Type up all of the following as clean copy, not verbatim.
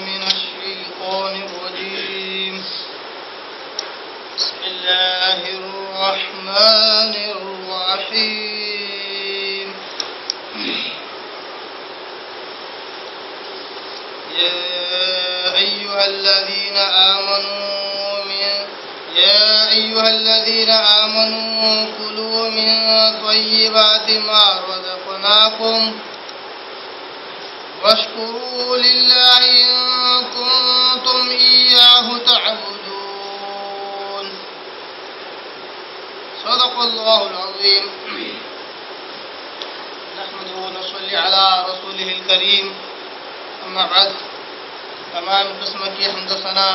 من الشيطان الرجيم. بسم الله الرحمن الرحيم. يا أيها الذين آمنوا كلوا من طيبات ما رزقناكم واشكروا لله إن كنتم إياه تعبدون. صدق الله العظيم. نحمده ونصلي على رسوله الكريم. اما بعد، تمام قسم کی حمد و ثنا،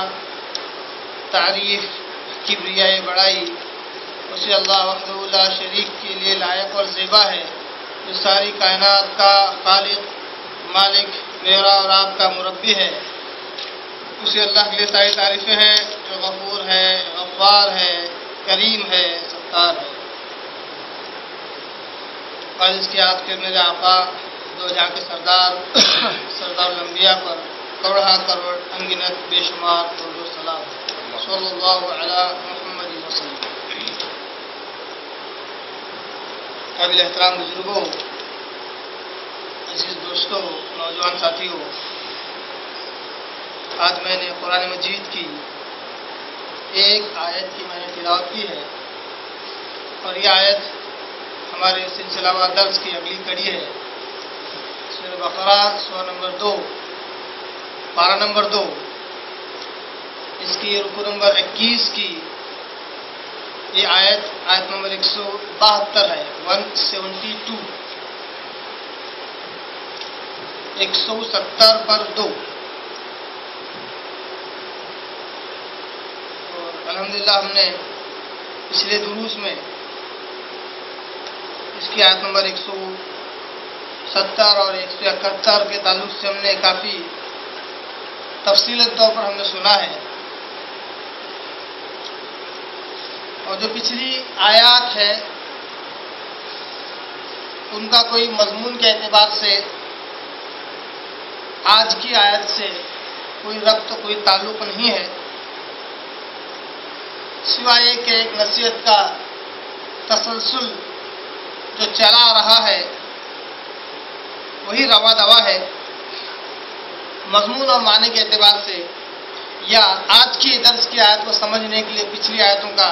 تعریف، کبریاء بڑائی اسے اللہ وحدہ لا شریک کے لیے لائق اور زیبا ہے، جو ساری کائنات کا خالق، مالک، میرا اور آپ کا مربی ہے. اسے اللہ کے لیے ساری تعریفیں ہیں جو غفور ہے، غفار ہے، کریم ہے، ستار ہے. اور اس کی یاد کرنے جو آقا دو جہاں کے سردار سردار الانبیاء پر کروڑہ کروڑ انگنت بے شمار درود و سلام صلی اللہ علی محمد وسلم. قابل احترام بزرگوں، عزیز دوستوں، نوجوان ساتھیوں، آج میں نے قرآن مجید کی ایک آیت کی میں نے تلاوت کی ہے، اور یہ آیت ہمارے سلسلہ وار درس کی اگلی کڑی ہے. سورہ بقرہ سورہ نمبر 2، پارہ نمبر 2، اس کی رکوع نمبر 21 کی یہ آیت نمبر 172 ہے. 172، 170 پر 2. اور الحمدللہ ہم نے پچھلے دروس میں اس کی آیت نمبر 170 اور 171 کے تعلق سے ہم نے کافی تفصیلی طور پر ہم نے سنا ہے. اور جو پچھلی آیات ہے ان کا کوئی مضمون کے اعتبار سے آج کی آیت سے کوئی ربط، کوئی تعلق نہیں ہے، سوائے کہ ایک نصیحت کا تسلسل جو چلا رہا ہے وہی روا دوا ہے. مضمون اور معنی کے اعتبار سے یا آج کی درس کی آیت کو سمجھنے کے لیے پچھلی آیتوں کا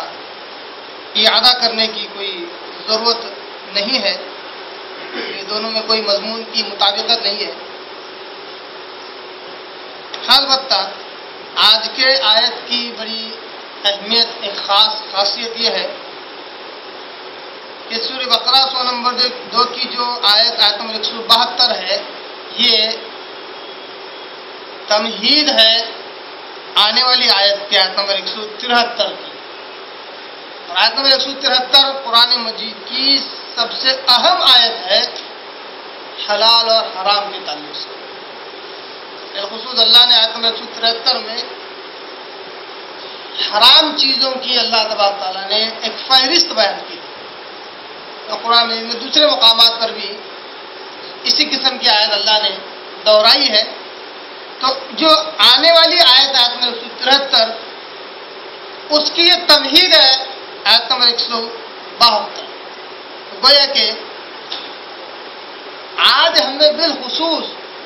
اعادہ کرنے کی کوئی ضرورت نہیں ہے. یہ دونوں میں کوئی مضمون کی مطابقت نہیں ہے. البتہ آج کے آیت کی بڑی اہمیت، ایک خاص خاصیت یہ ہے کہ سورہ بقرہ سورہ نمبر 2 کی جو آیت نمبر 172 ہے، یہ تمہید ہے آنے والی آیت کی آیت نمبر 173 کی. اور آیت نمبر 173 قرآن مجید کی سب سے اہم آیت ہے حلال اور حرام کے تعلق سے. بالخصوص اللہ نے آیت نمبر 173 میں حرام چیزوں کی اللہ تبارک تعالیٰ نے ایک فہرست بیان کی. اور قرآن میں دوسرے مقامات پر بھی اسی قسم کی آیت اللہ نے دہرائی ہے. تو جو آنے والی آیت نمبر 173 اس کی یہ تمہید ہے آیت نمبر 172. گویا کہ آج ہمیں بالخصوص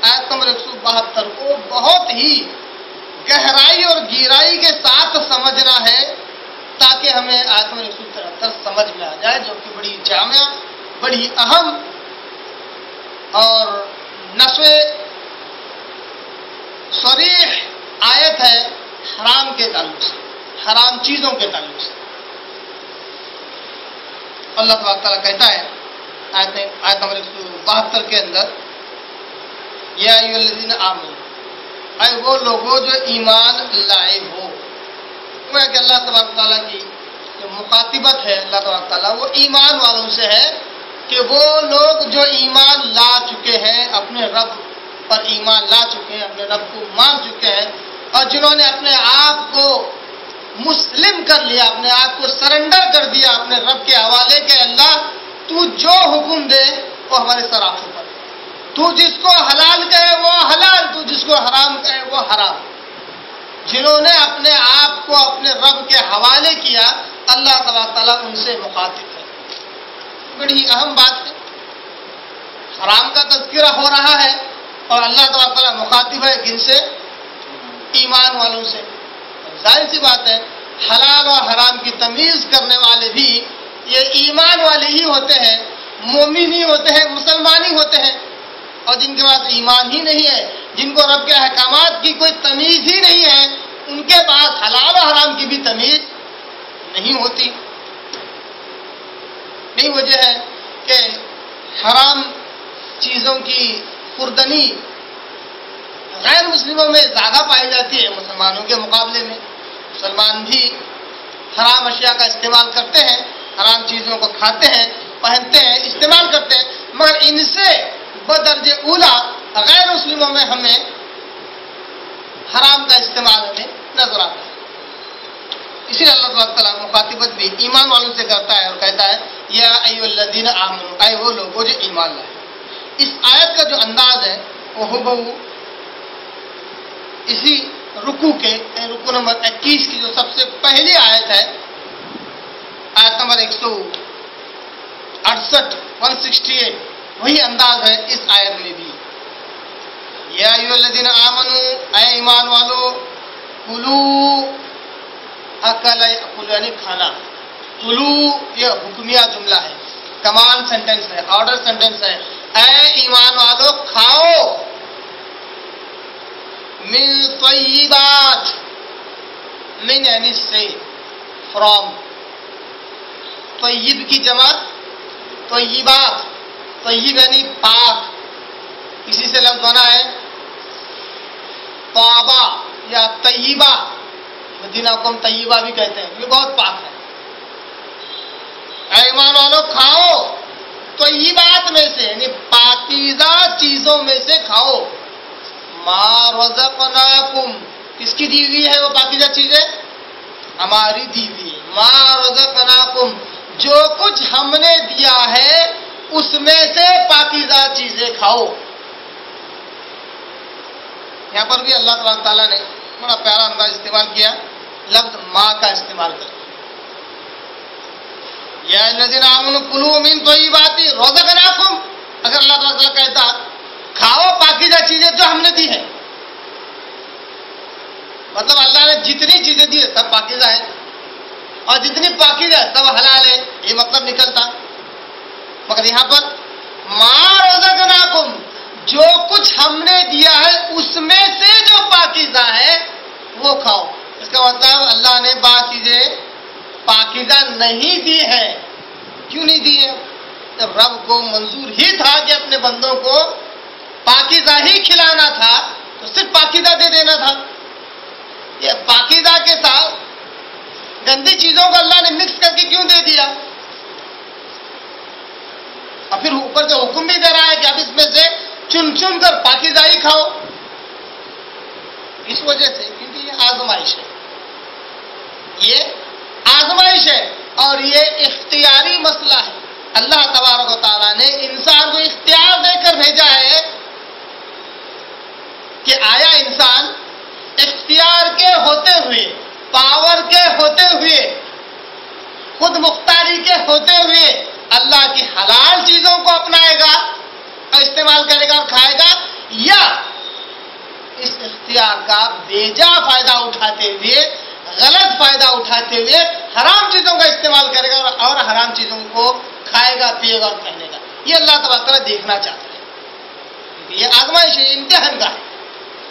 آیت نمبر 172 کو بہت ہی گہرائی اور گہرائی کے ساتھ سمجھنا ہے تاکہ ہمیں آیت نمبر 173 سمجھ میں آ جائے، جو کہ بڑی جامع، بڑی اہم اور نصوِ صریح آیت ہے حرام کے تعلق سے، حرام چیزوں کے تعلق سے. اللہ تبارک تعالیٰ کہتا ہے آیت نمبر 172 کے اندر، یا ایھا الذین آمنوا، اے وہ لوگوں جو ایمان لائے ہو. کہ اللہ تبارک تعالیٰ کی جو مخاطبت ہے اللہ تبارک تعالیٰ وہ ایمان والوں سے ہے کہ وہ لوگ جو ایمان لا چکے ہیں، اپنے رب پر ایمان لا چکے ہیں، اپنے رب کو مان چکے ہیں، اور جنہوں نے اپنے آپ کو مسلم کر لیا، اپنے آپ کو سرنڈر کر دیا اپنے رب کے حوالے کہ اللہ تو جو حکم دے وہ ہمارے سراغ پر، تو جس کو حلال کہے وہ حلال، تو جس کو حرام کہے وہ حرام۔ جنہوں نے اپنے آپ کو اپنے رب کے حوالے کیا، اللہ تعالیٰ ان سے مخاطب ہے۔ بڑی اہم بات ہے، حرام کا تذکرہ ہو رہا ہے اور اللہ تعالیٰ مخاطب ہے کن سے؟ ایمان والوں سے۔ ظاہر سی بات ہے، حلال اور حرام کی تمیز کرنے والے بھی یہ ایمان والے ہی ہوتے ہیں، مومن ہی ہوتے ہیں، مسلمان ہی ہوتے ہیں۔ اور جن کے پاس ایمان ہی نہیں ہے، جن کو رب کے احکامات کی کوئی تمیز ہی نہیں ہے، ان کے پاس حلال و حرام کی بھی تمیز نہیں ہوتی۔ یہی وجہ ہے کہ حرام چیزوں کی خوردنی غیر مسلموں میں زیادہ پائی جاتی ہے مسلمانوں کے مقابلے میں۔ مسلمان بھی حرام اشیاء کا استعمال کرتے ہیں، حرام چیزوں کو کھاتے ہیں، پہنتے ہیں، استعمال کرتے ہیں، مگر ان سے بدرجہ اولا غیر مسلموں میں ہمیں حرام کا استعمال ہمیں نظر آتا ہے۔ اسی لیے اللہ تعالیٰ مخاطبت بھی ایمان والوں سے کرتا ہے اور کہتا ہے یا ایھا الذین آمنوا، اے وہ لوگوں جو ایمان لائے۔ اس آیت کا جو انداز ہے وہ ہبہو اسی رکوع کے رکوع نمبر 21 کی جو سب سے پہلی آیت ہے، آیت نمبر 168 وہی انداز ہے اس آیت میں بھی۔ یا ایھا الذین آمنوا، اے ایمان والو، کلو اکل یاکل یعنی کھانا، کلو یہ حکمیہ جملہ ہے، کمانڈ سینٹینس ہے، آرڈر سینٹینس ہے۔ اے ایمان والو کھاؤ، من طیبات، من یعنی سے، فرام، طیب کی جمع طیبات، طیب یعنی پاک، اسی سے لفظ بنا ہے طابہ یا طیبہ، مدینہ کو ہم طیبہ بھی کہتے ہیں، یہ بہت پاک ہے۔ اے ایمان والو کھاؤ طیبات میں سے یعنی پاکیزہ چیزوں میں سے کھاؤ، ما رزقناکم، کس کی دی ہوئی ہے وہ پاکیزہ چیزیں؟ ہماری دی ہوئی ہے۔ ما رزقناکم، جو کچھ ہم نے دیا ہے اس میں سے پاکیزہ چیزیں کھاؤ۔ یہاں پر بھی اللہ تعالیٰ نے بڑا پیارا انداز استعمال کیا، لفظ ما کا استعمال کر، یا الذین آمنوا کلوا من طیبات رزقناکم، اگر اللہ تعالیٰ کہتا کھاؤ پاکیزہ چیزیں جو ہم نے دی ہیں، مطلب اللہ نے جتنی چیزیں دی ہے سب پاکیزہ ہے، اور جتنی پاکیزہ ہے سب حلال ہے، یہ مطلب نکلتا۔ مگر یہاں پر ما رزقناکم، جو کچھ ہم نے دیا ہے اس میں سے جو پاکیزہ ہے وہ کھاؤ۔ اس کا مطلب اللہ نے بعض چیزیں پاکیزہ نہیں دی ہے۔ کیوں نہیں دی ہے؟ جب رب کو منظور ہی تھا کہ اپنے بندوں کو پاکیزہ ہی کھلانا تھا تو صرف پاکیزہ دے دینا تھا۔ یہ پاکیزہ کے ساتھ گندی چیزوں کو اللہ نے مکس کر کے کیوں دے دیا؟ اور پھر اوپر سے حکم بھی دے رہا ہے کہ اب اس میں سے چن چن کر پاکیزہ ہی کھاؤ۔ اس وجہ سے کیونکہ یہ آزمائش ہے، یہ آزمائش ہے اور یہ اختیاری مسئلہ ہے۔ اللہ تبارک و تعالیٰ نے انسان کو اختیار دے کر بھیجا ہے کہ آیا انسان اختیار کے ہوتے ہوئے، پاور کے ہوتے ہوئے، خود مختاری کے ہوتے ہوئے اللہ کی حلال چیزوں کو اپنائے گا اور استعمال کرے گا اور کھائے گا، یا اس اختیار کا بیجا فائدہ اٹھاتے ہوئے، غلط فائدہ اٹھاتے ہوئے حرام چیزوں کا استعمال کرے گا اور حرام چیزوں کو کھائے گا، پیے گا اور پہنے گا۔ یہ اللہ تبارک تعالیٰ دیکھنا چاہتا ہے، یہ آزمائش ہے، امتحان کا ہے۔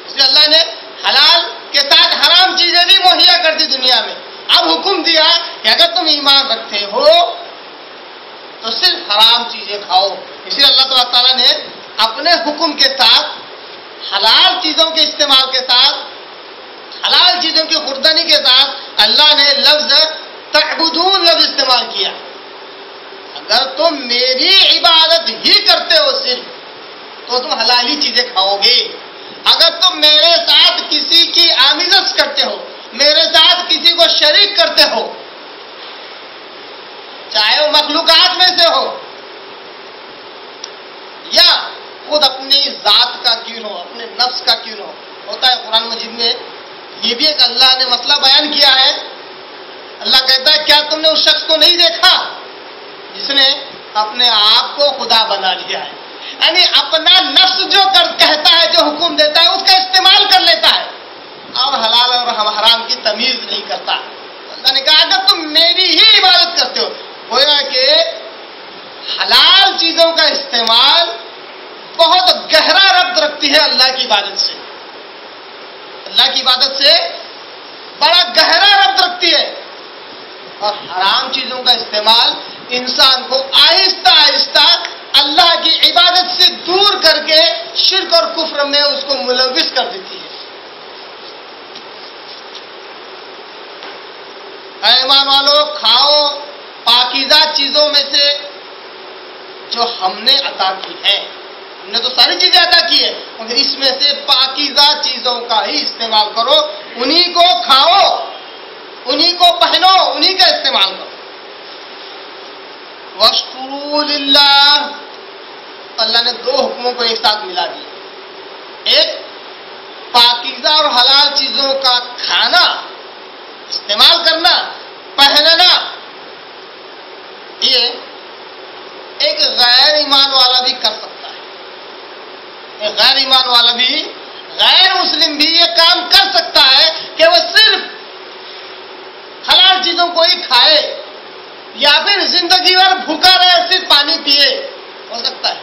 اس لیے اللہ نے حلال کے ساتھ حرام چیزیں بھی مہیا کر دی دنیا میں۔ اب حکم دیا کہ اگر تم ایمان رکھتے ہو تو صرف حرام چیزیں کھاؤ۔ اسی لیے اللہ تعالیٰ نے اپنے حکم کے ساتھ حلال چیزوں کے استعمال کے ساتھ، حلال چیزوں کی خوردنی کے ساتھ اللہ نے لفظ تعبدون لفظ استعمال کیا۔ اگر تم میری عبادت ہی کرتے ہو صرف تو تم حلالی چیزیں کھاؤ گے۔ اگر تم میرے ساتھ کسی کی آمیزش کرتے ہو، میرے ساتھ کسی کو شریک کرتے ہو، چاہے وہ مخلوقات میں سے ہو یا خود اپنی کیوں نہ ہو، اپنے نفس کا کیوں نہ ہو. ہوتا ہے قرآن مجید میں یہ بھی ایک اللہ نے مسئلہ بیان کیا ہے. اللہ کہتا ہے کیا تم نے اس شخص کو نہیں دیکھا جس نے اپنے آپ کو خدا بنا لیا ہے. یعنی اپنا نفس جو کہتا ہے، جو حکم دیتا ہے، اس کا استعمال کر لیتا ہے اور حلال اور حرام کی تمیز نہیں کرتا. اللہ نے کہا اگر تم میری ہی عبادت کرتے ہو، گویا کہ حلال چیزوں کا استعمال بہت گہرا ربط رکھتی ہے اللہ کی عبادت سے. اللہ کی عبادت سے بڑا گہرا ربط رکھتی ہے. اور حرام چیزوں کا استعمال انسان کو آہستہ آہستہ اللہ کی عبادت سے دور کر کے شرک اور کفر میں اس کو ملوث کر دیتی ہے. اے ایمان والو، کھاؤ پاکیزہ چیزوں میں سے جو ہم نے عطا کی ہے. ہم نے تو ساری چیزیں عطا کی ہے، مگر اس میں سے پاکیزہ چیزوں کا ہی استعمال کرو. انہی کو کھاؤ، انہی کو پہنو، انہی کا استعمال کرو. وَاشْكُرُوا لِلَّهِ، اللہ نے دو حکموں کو ایک ساتھ ملا دیا. ایک پاکیزہ اور حلال چیزوں کا کھانا، استعمال کرنا، پہننا. یہ ایک غیر ایمان والا بھی کر سکتا ہے. ایک غیر ایمان والا بھی، غیر مسلم بھی یہ کام کر سکتا ہے کہ وہ صرف حلال چیزوں کو ہی کھائے یا پھر زندگی بھر بھوکا رہے، صرف پانی پیے. ہو سکتا ہے.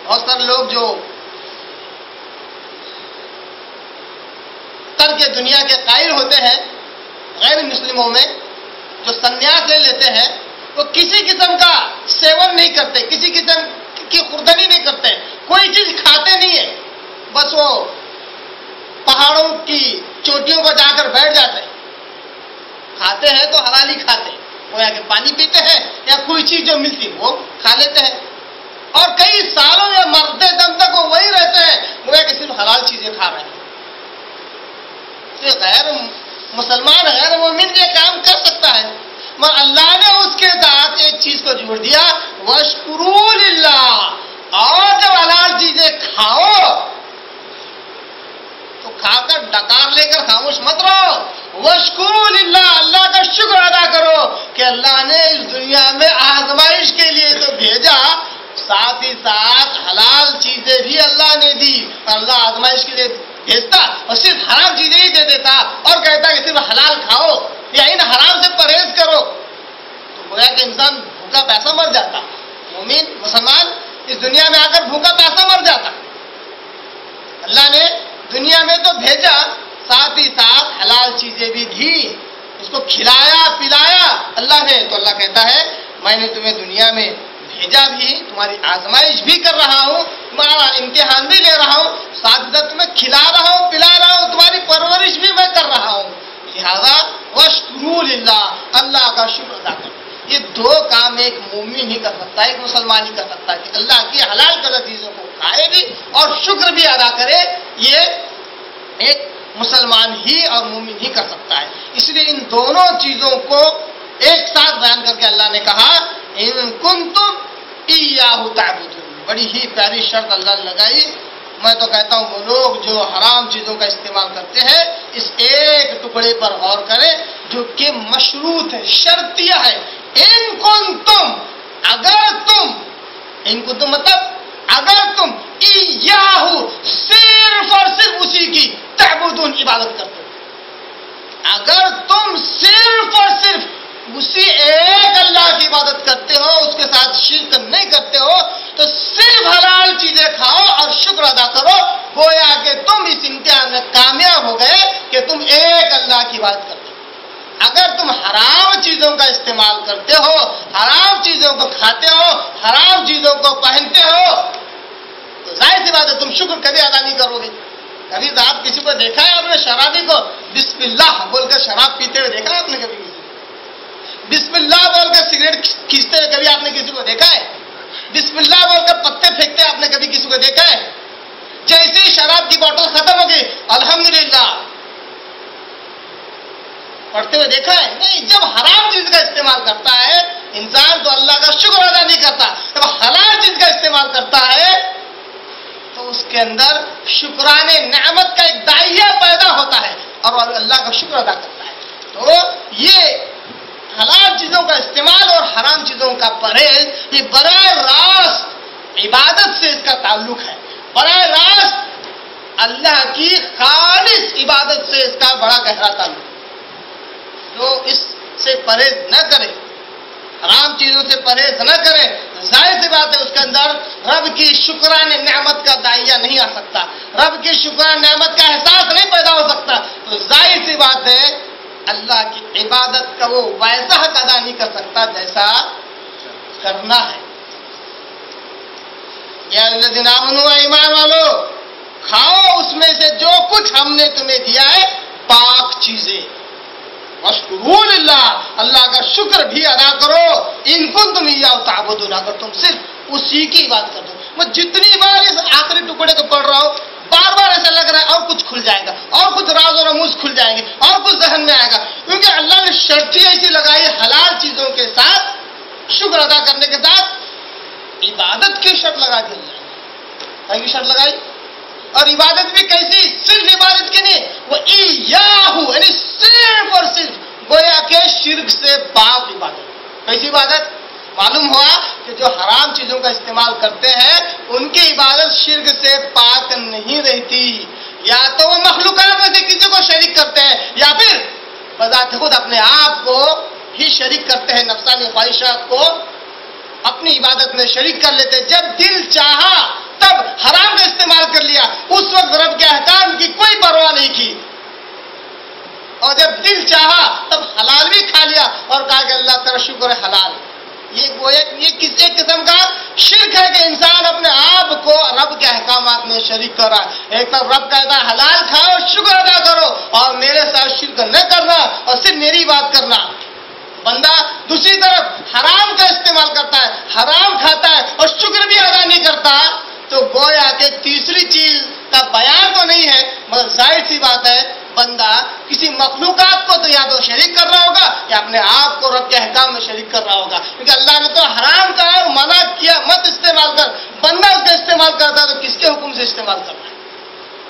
بہت سارے لوگ جو ترک دنیا کے قائل ہوتے ہیں غیر مسلموں میں، جو سنیاس لے لیتے ہیں، وہ کسی قسم کا سیون نہیں کرتے، کسی قسم کی خوردنی نہیں کرتے، کوئی چیز کھاتے نہیں ہے. بس وہ پہاڑوں کی چوٹیوں پر جا کر بیٹھ جاتے ہیں. کھاتے ہیں تو حلال ہی کھاتے ہیں، وہ یا کہ پانی پیتے ہیں یا کوئی چیز جو ملتی وہ کھا لیتے ہیں. اور کئی سالوں یا مرتے دم تک وہ وہی رہتے ہیں، وہ یا کہ صرف حلال چیزیں کھا رہے ہیں. تو غیر مسلمان، غیر مومن یہ کام کر سکتا ہے، مگر اللہ نے اس کے ساتھ ایک چیز کو جوڑ دیا، وَاشْكُرُوا لِلَّهِ. اور جب حلال چیزیں کھاؤ تو کھا کر ڈکار لے کر خاموش مت رہو. وَاشْكُرُوا لِلَّهِ، اللہ کا شکر ادا کرو کہ اللہ نے اس دنیا میں آزمائش کے لیے تو بھیجا، ساتھ ہی ساتھ حلال چیزیں بھی اللہ نے دی. اللہ آزمائش کے لیے بھیجتا اور صرف حرام چیزیں ہی دے دیتا اور کہتا کہ صرف حلال کھاؤ یا ان حرام سے پرہیز کرو، تو گویا کہ انسان بھوکا پیسہ مر جاتا. مومن مسلمان اس دنیا میں آ کر بھوکا پیسہ مر جاتا. اللہ نے دنیا میں تو بھیجا، ساتھ ہی ساتھ حلال چیزیں بھی دی، اس کو کھلایا پلایا اللہ نے. تو اللہ کہتا ہے میں نے تمہیں دنیا میں بھیجا بھی، تمہاری آزمائش بھی کر رہا ہوں، تمہارا امتحان بھی لے رہا ہوں، ساتھ ہی ساتھ تمہیں کھلا رہا ہوں پلا رہا ہوں، تمہاری پرورش بھی میں کر رہا ہوں. لہذا وَاشْكُرُوا لِلَّهِ، اللہ کا شکر ادا کرو. یہ دو کام ایک مومن ہی کر سکتا ہے، ایک مسلمان ہی کر سکتا ہے کہ اللہ کی حلال کردہ چیزوں کو کھائے بھی اور شکر بھی ادا کرے. یہ ایک مسلمان ہی اور مومن ہی کر سکتا ہے. اس لیے ان دونوں چیزوں کو ایک ساتھ بیان کر کے اللہ نے کہا ان کنتم ایاہ تعبدون. بڑی ہی پیاری شرط اللہ نے لگائی. میں تو کہتا ہوں وہ لوگ جو حرام چیزوں کا استعمال کرتے ہیں اس ایک ٹکڑے پر غور کریں جو کہ مشروط ہے، شرطیہ ہے. ان کنتم، اگر تم، ان کنتم مطلب اگر تم ایاہ، صرف اور صرف اسی کی تعبدون عبادت کرتے ہو. اگر تم صرف اور صرف اسی ایک اللہ کی عبادت کرتے ہو، اس کے ساتھ شرک نہیں کرتے ہو، تو صرف حلال چیزیں کھاؤ اور شکر ادا کرو. گویا کہ تم اس امتحان میں کامیاب ہو گئے کہ تم ایک اللہ کی عبادت کرتے ہو. اگر تم حرام چیزوں کا استعمال کرتے ہو، حرام چیزوں کو کھاتے ہو، حرام چیزوں کو پہنتے ہو، تو ظاہر سی بات ہے تم شکر کبھی ادا نہیں کرو گے. کبھی آپ کسی کو دیکھا ہے آپ نے شرابی کو بسم اللہ بول کر شراب پیتے ہوئے دیکھا ہے آپ نے؟ کبھی بسم اللہ بول کر سگریٹ کھینچتے ہوئے کبھی آپ نے کسی کو دیکھا ہے؟ بسم اللہ بول کر پتے پھینکتے آپ نے کبھی کسی کو دیکھا ہے؟ جیسے ہی شراب کی بوتل ختم ہو گئی الحمدللہ پڑھتے ہوئے دیکھا ہے؟ نہیں. جب حرام چیز کا استعمال کرتا ہے انسان تو اللہ کا شکر ادا نہیں کرتا. جب حلال چیز کا استعمال کرتا ہے تو اس کے اندر شکرانے نعمت کا ایک دائیا پیدا ہوتا ہے اور وہ اللہ کا شکر ادا کرتا ہے. تو یہ حلال چیزوں کا استعمال اور حرام چیزوں کا پرہیز یہ براہ راست عبادت سے اس کا تعلق ہے. براہ راست اللہ کی خالص عبادت سے اس کا بڑا گہرا تعلق ہے. جو اس سے پرہیز نہ کرے، حرام چیزوں سے پرہیز نہ کرے، ظاہر سی بات ہے اس کے اندر رب کی شکرانے نعمت کا دائیا نہیں آ سکتا، رب کی شکرانے نعمت کا احساس نہیں پیدا ہو سکتا. تو ظاہر سی بات ہے اللہ کی عبادت کا وہ ویسا حق ادا نہیں کر سکتا جیسا کرنا ہے. یا الذین آمنوا، ایمان والو، کھاؤ اس میں سے جو کچھ ہم نے تمہیں دیا ہے پاک چیزیں. واشکروا للہ، اللہ کا شکر بھی ادا کرو. ان کنتم ایاہ تعبدون، اگر تم صرف اسی کی عبادت کرتے ہو. میں جتنی بار اس آخری ٹکڑے کو پڑھ رہا ہوں بار بار ایسا لگ رہا ہے اور کچھ کھل جائے گا، اور کچھ راز و رموز کھل جائیں گے، اور کچھ ذہن میں آئے گا. کیونکہ اللہ نے شرط ہی ایسی لگائی حلال چیزوں کے ساتھ شکر ادا کرنے کے ساتھ عبادت کی شرط لگا دی. اللہ کی شرط لگائی. اور عبادت بھی کیسی؟ صرف عبادت کی نہیں، وہ ایاہو یعنی صرف اور صرف گویا کہ شرک سے پاک عبادت. کیسی عبادت؟ معلوم ہوا کہ جو حرام چیزوں کا استعمال کرتے ہیں ان کی عبادت شرک سے پاک نہیں رہتی. یا تو وہ مخلوقات میں سے کسی کو شریک کرتے ہیں یا پھر بذات خود اپنے آپ کو ہی شریک کرتے ہیں، نفسانی خواہشات کو اپنی عبادت میں شریک کر لیتے. جب دل چاہا تب حرام کا استعمال کر لیا، اس وقت رب کے احکام کی کوئی پرواہ نہیں کی، اور جب دل چاہا تب حلال بھی کھا لیا اور کہا کہ اللہ تیرا شکر ہے حلال. یہ کس ایک قسم کا شرک ہے کہ انسان اپنے آپ کو رب کے احکامات میں شریک کر رہا ہے. ایک طرف رب کہتا ہے حلال کھاؤ شکر ادا کرو اور میرے ساتھ شرک نہ کرنا اور صرف میری بات کرنا. بندہ دوسری طرف حرام کا استعمال کرتا ہے، حرام کھاتا ہے اور شکر بھی ادا نہیں کرتا. تو گویا کہ تیسری چیز کا بیان تو نہیں ہے مگر ظاہر سی بات ہے بندہ کسی مخلوقات کو تو یا تو شریک کر رہا ہوگا یا اپنے آپ کو رب کے احکام میں شریک کر رہا ہوگا. کیونکہ اللہ نے تو حرام کا اور منع کیا مت استعمال کر، بندہ اس کا استعمال کرتا ہے تو کس کے حکم سے استعمال کرنا ہے؟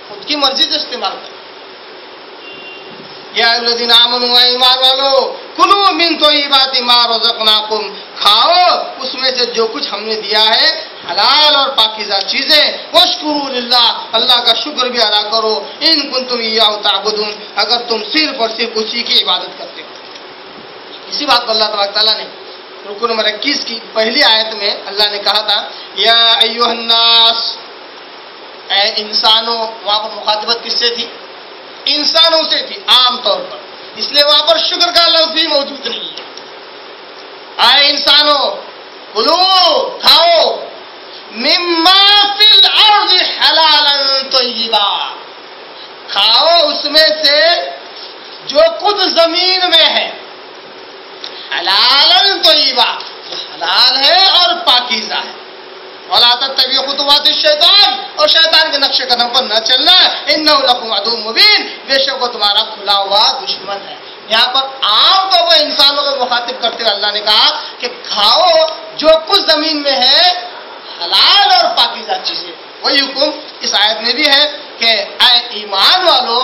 خود کی مرضی سے استعمال کرنا. یا الذین آمنوا، ایمان والو، کلوا من طیبات ما رزقناکم، کھاؤ اس میں سے جو کچھ ہم نے دیا ہے حلال اور پاکیزہ چیزیں. واشکروا للہ، اللہ کا شکر بھی ادا کرو. ان کنتم ایاہ تعبدون، اگر تم صرف اور صرف اسی کی عبادت کرتے ہو. اسی بات کو اللہ تبارک تعالیٰ نے رکو نمبر 21 کی پہلی آیت میں اللہ نے کہا تھا یا ایھا الناس، اے انسانوں. وہاں پر مخاطبت کس سے تھی؟ انسانوں سے تھی عام طور پر، اس لیے وہاں پر شکر کا لفظ بھی موجود نہیں ہے. اے انسانوں، کلو کھاؤ، مما فی الارض حلالا طیبا، کھاؤ اس میں سے جو خود زمین میں ہے، حلالا طیبا، جو حلال ہے اور پاکیزہ ہے. وَلَا تَتَّبِعُوا خُطُوَاتِ الشَّيْطَانِ، اور شیطان کے نقش قدم پر نہ چلنا. إِنَّهُ لَكُمْ عَدُوٌّ مُّبِينٌ، بے شک وہ تمہارا کھلا ہوا دشمن ہے. یہاں پر عام طور پر انسانوں کو مخاطب کرتے ہوئے اللہ نے کہا کہ کھاؤ جو کچھ زمین میں ہے حلال اور پاکیزہ چیزیں. وہی حکم اس آیت میں بھی ہے کہ اے ایمان والو،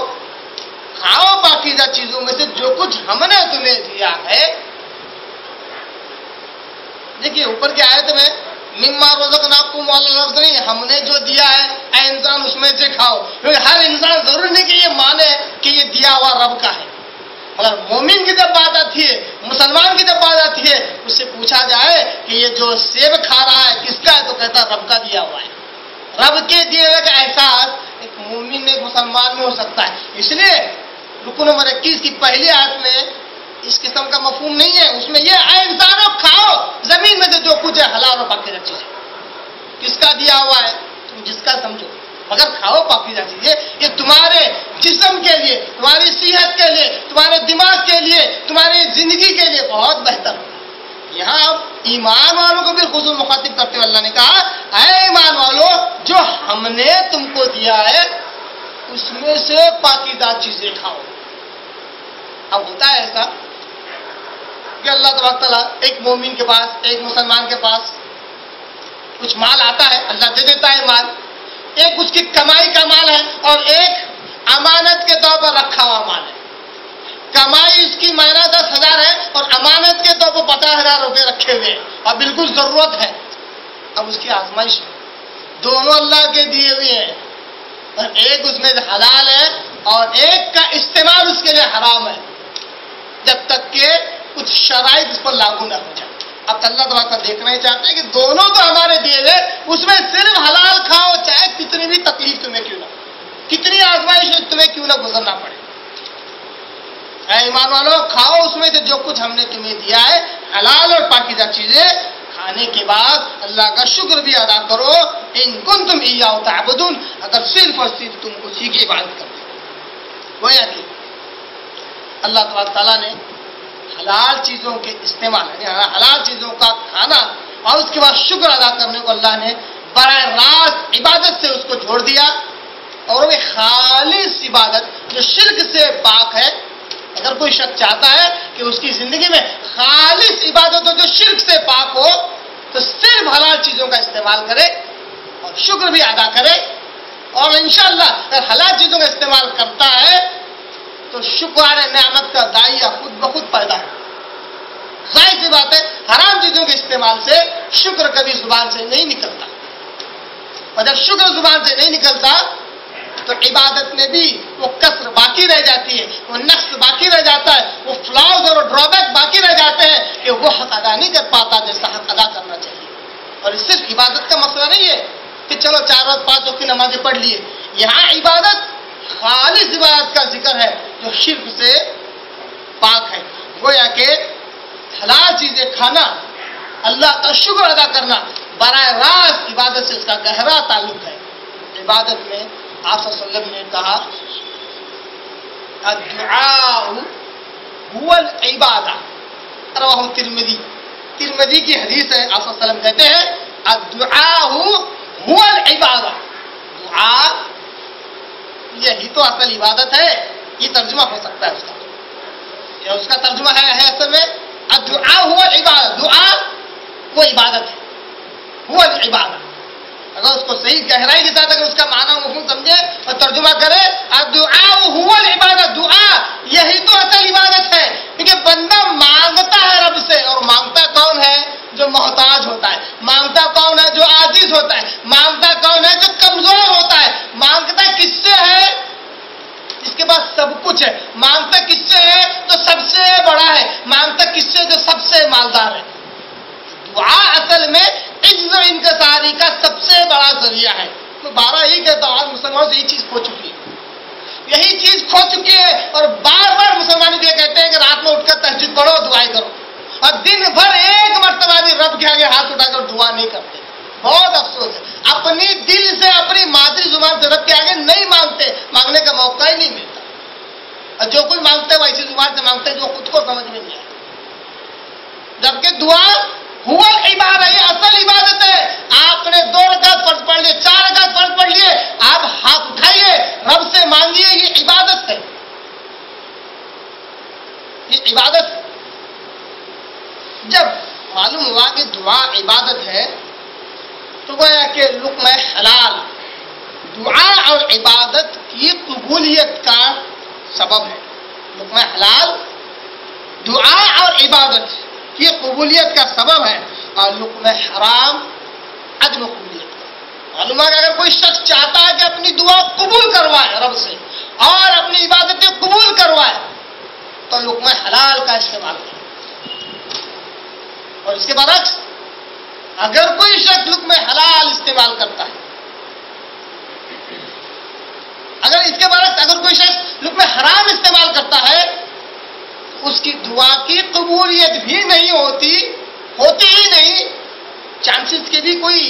کھاؤ پاکیزہ چیزوں میں سے جو کچھ ہم نے تمہیں دیا ہے. دیکھیے اوپر کی آیت میں مما رزقناکم والا لفظ نہیں، ہم نے جو دیا ہے اے انسان اس میں سے کھاؤ. کیونکہ ہر انسان ضروری نہیں کہ یہ مانے کہ یہ دیا ہوا رب کا ہے. مگر مومن کی جب بات آتی ہے، مسلمان کی جب بات آتی ہے، اس سے پوچھا جائے کہ یہ جو سیب کھا رہا ہے کس کا ہے، تو کہتا ہے رب کا دیا ہوا ہے. رب کے دیے ہوئے کا احساس ایک مومن میں ایک مسلمان میں ہو سکتا ہے. اس لیے رکو نمبر 21 کی پہلی آیت میں اس قسم کا مفہوم نہیں ہے. اس میں یہ اے انسانوں کھاؤ زمین میں سے جو کچھ ہے حلال اور پاکیزہ چیزیں. کس کا دیا ہوا ہے؟ تم جس کا سمجھو، مگر کھاؤ پاکیزہ چیزیں. یہ تمہارے جسم کے لیے، تمہاری صحت کے لیے، تمہارے دماغ کے لیے، تمہاری زندگی کے لیے بہت بہتر ہے. یہاں اب ایمان والوں کو بھی خصوص مخاطب کرتے ہوئے اللہ نے کہا اے ایمان والو، جو ہم نے تم کو دیا ہے اس میں سے پاکیزہ چیزیں کھاؤ. اب ہوتا ہے ایسا کہ اللہ تبارک تعالیٰ ایک مومن کے پاس، ایک مسلمان کے پاس کچھ مال آتا ہے، اللہ دے دیتا ہے مال. ایک اس کی کمائی کا مال ہے اور ایک امانت کے طور پر رکھا ہوا مال ہے. کمائی اس کی مہینہ 10,000 ہے اور امانت کے طور پر 50,000 روپے رکھے ہوئے ہیں اور بالکل ضرورت ہے. اب اس کی آزمائش ہے. دونوں اللہ کے دیے ہوئے ہیں اور ایک اس میں حلال ہے اور ایک کا استعمال اس کے لیے حرام ہے جب تک کہ کچھ شرائط اس پر لاگو نہ ہو جائے. اب اللہ تعالیٰ کا دیکھنا ہی چاہتے ہیں کہ دونوں تو ہمارے دیے ہوئے, اس میں صرف حلال کھاؤ چاہے کتنی بھی تکلیف تمہیں کیوں نہ, کتنی آزمائش تمہیں کیوں نہ گزرنا پڑے. اے ایمان والو, کھاؤ اس میں سے جو کچھ ہم نے تمہیں دیا ہے, حلال اور پاکیزہ چیزیں. کھانے کے بعد اللہ کا شکر بھی ادا کرو. ان کنتم ایاہ تعبدون, اگر صرف اور صرف تم اسی کی عبادت کرتے ہو. گویا کہ اللہ تبارک تعالیٰ نے حلال چیزوں کے استعمال, حلال چیزوں کا کھانا اور اس کے بعد شکر ادا کرنے کو اللہ نے براہ راست عبادت سے اس کو جوڑ دیا. اور وہ خالص عبادت جو شرک سے پاک ہے, اگر کوئی شخص چاہتا ہے کہ اس کی زندگی میں خالص عبادت ہو جو شرک سے پاک ہو, تو صرف حلال چیزوں کا استعمال کرے اور شکر بھی ادا کرے. اور انشاءاللہ اگر حلال چیزوں کا استعمال کرتا ہے تو شکر نعمت کا دائیا خود بخود پیدا ہے. ظاہر سی بات ہے حرام چیزوں کے استعمال سے شکر کبھی زبان سے نہیں نکلتا, اور جب شکر زبان سے نہیں نکلتا تو عبادت میں بھی وہ کسر باقی رہ جاتی ہے, وہ نقص باقی رہ جاتا ہے, وہ فلاؤز اور ڈرا بیک باقی رہ جاتے ہیں کہ وہ حق ادا نہیں کر پاتا جیسا حق ادا کرنا چاہیے. اور اس صرف عبادت کا مسئلہ نہیں ہے کہ چلو 4 روز 5 وقت کی نمازیں پڑھ لیے. یہاں عبادت خالص عبادت کا ذکر ہے جو شرک سے پاک ہے. گویا کہ حلال چیزیں کھانا, اللہ کا شکر ادا کرنا براہ راست عبادت سے اس کا گہرا تعلق ہے. عبادت میں آپ صلی اللہ علیہ وسلم نے کہا الدعاء هو العبادہ, رواہ ترمذی کی حدیث ہے. آپ صلی اللہ علیہ وسلم کہتے ہیں الدعاء هو العبادہ, دعا یہی تو اصل عبادت ہے. یہ ترجمہ ہو سکتا ہے اس کا ترجمہ ہے اصل میں الدعاء هو العبادہ, دعا وہ عبادت ہے, هو العبادہ. اگر اس کو صحیح گہرائی کے ساتھ اگر اس کا معنی مفہوم سمجھے اور ترجمہ کرے الدعاء هو العبادہ, دعا یہی تو اصل عبادت ہے. کیونکہ بندہ مانگتا ہے رب سے, اور مانگتا کون ہے؟ جو محتاج ہوتا ہے. مانگتا کون ہے؟ جو عاجز ہوتا ہے. مانگتا کون ہے؟ جو کمزور ہوتا ہے. مانگتا کس سے ہے؟ جس کے پاس سب کچھ ہے. مانگتا کس سے ہے؟ جو سب سے بڑا ہے. مانگتا کس سے؟ جو سب سے مالدار ہے. دعا اصل میں عجز و انکساری کا سب سے بڑا ذریعہ ہے. میں 12 ہی کہتا ہوں, آج مسلمانوں سے یہی چیز کھو چکی ہے, یہی چیز کھو چکی ہے. اور بار بار مسلمان یہ کہتے ہیں کہ رات میں اٹھ کر تہجد پڑھو, دعائیں کرو, اور دن بھر ایک مرتبہ بھی رب کے آگے ہاتھ اٹھا کر دعا نہیں کرتے. بہت افسوس ہے. اپنی دل سے, اپنی مادری زبان سے رب کے آگے نہیں مانگتے, مانگنے کا موقع ہی نہیں ملتا. اور جو کوئی مانگتے ہیں وہ ایسی زبان سے مانگتے ہیں جو خود کو سمجھ میں نہیں آئے. جبکہ دعا هو العبادہ, یہ اصل عبادت ہے. آپ نے 2 رکعت فرض پڑھ لیے, 4 رکعت فرض پڑھ لیے, آپ ہاتھ اٹھائیے, رب سے مانگیے, یہ عبادت ہے. یہ عبادت ہے. جب معلوم ہوا کہ دعا عبادت ہے تو گویا کہ لقمہ حلال دعا اور عبادت کی قبولیت کا سبب ہے. لقمہ حلال دعا اور عبادت کی قبولیت کا سبب ہے, اور لقمہ حرام عدم قبولیت. معلوم ہے کہ اگر کوئی شخص چاہتا ہے کہ اپنی دعا قبول کروائے رب سے اور اپنی عبادتیں قبول کروائے تو لقمہ حلال کا استعمال کرے. اور اس کے برعکس اگر کوئی شخص لقمہ حلال استعمال کرتا ہے, اگر اس کے برعکس اگر کوئی شخص لقمہ حرام استعمال کرتا ہے, اس کی دعا کی قبولیت بھی نہیں ہوتی ہی نہیں. چانسز کے بھی کوئی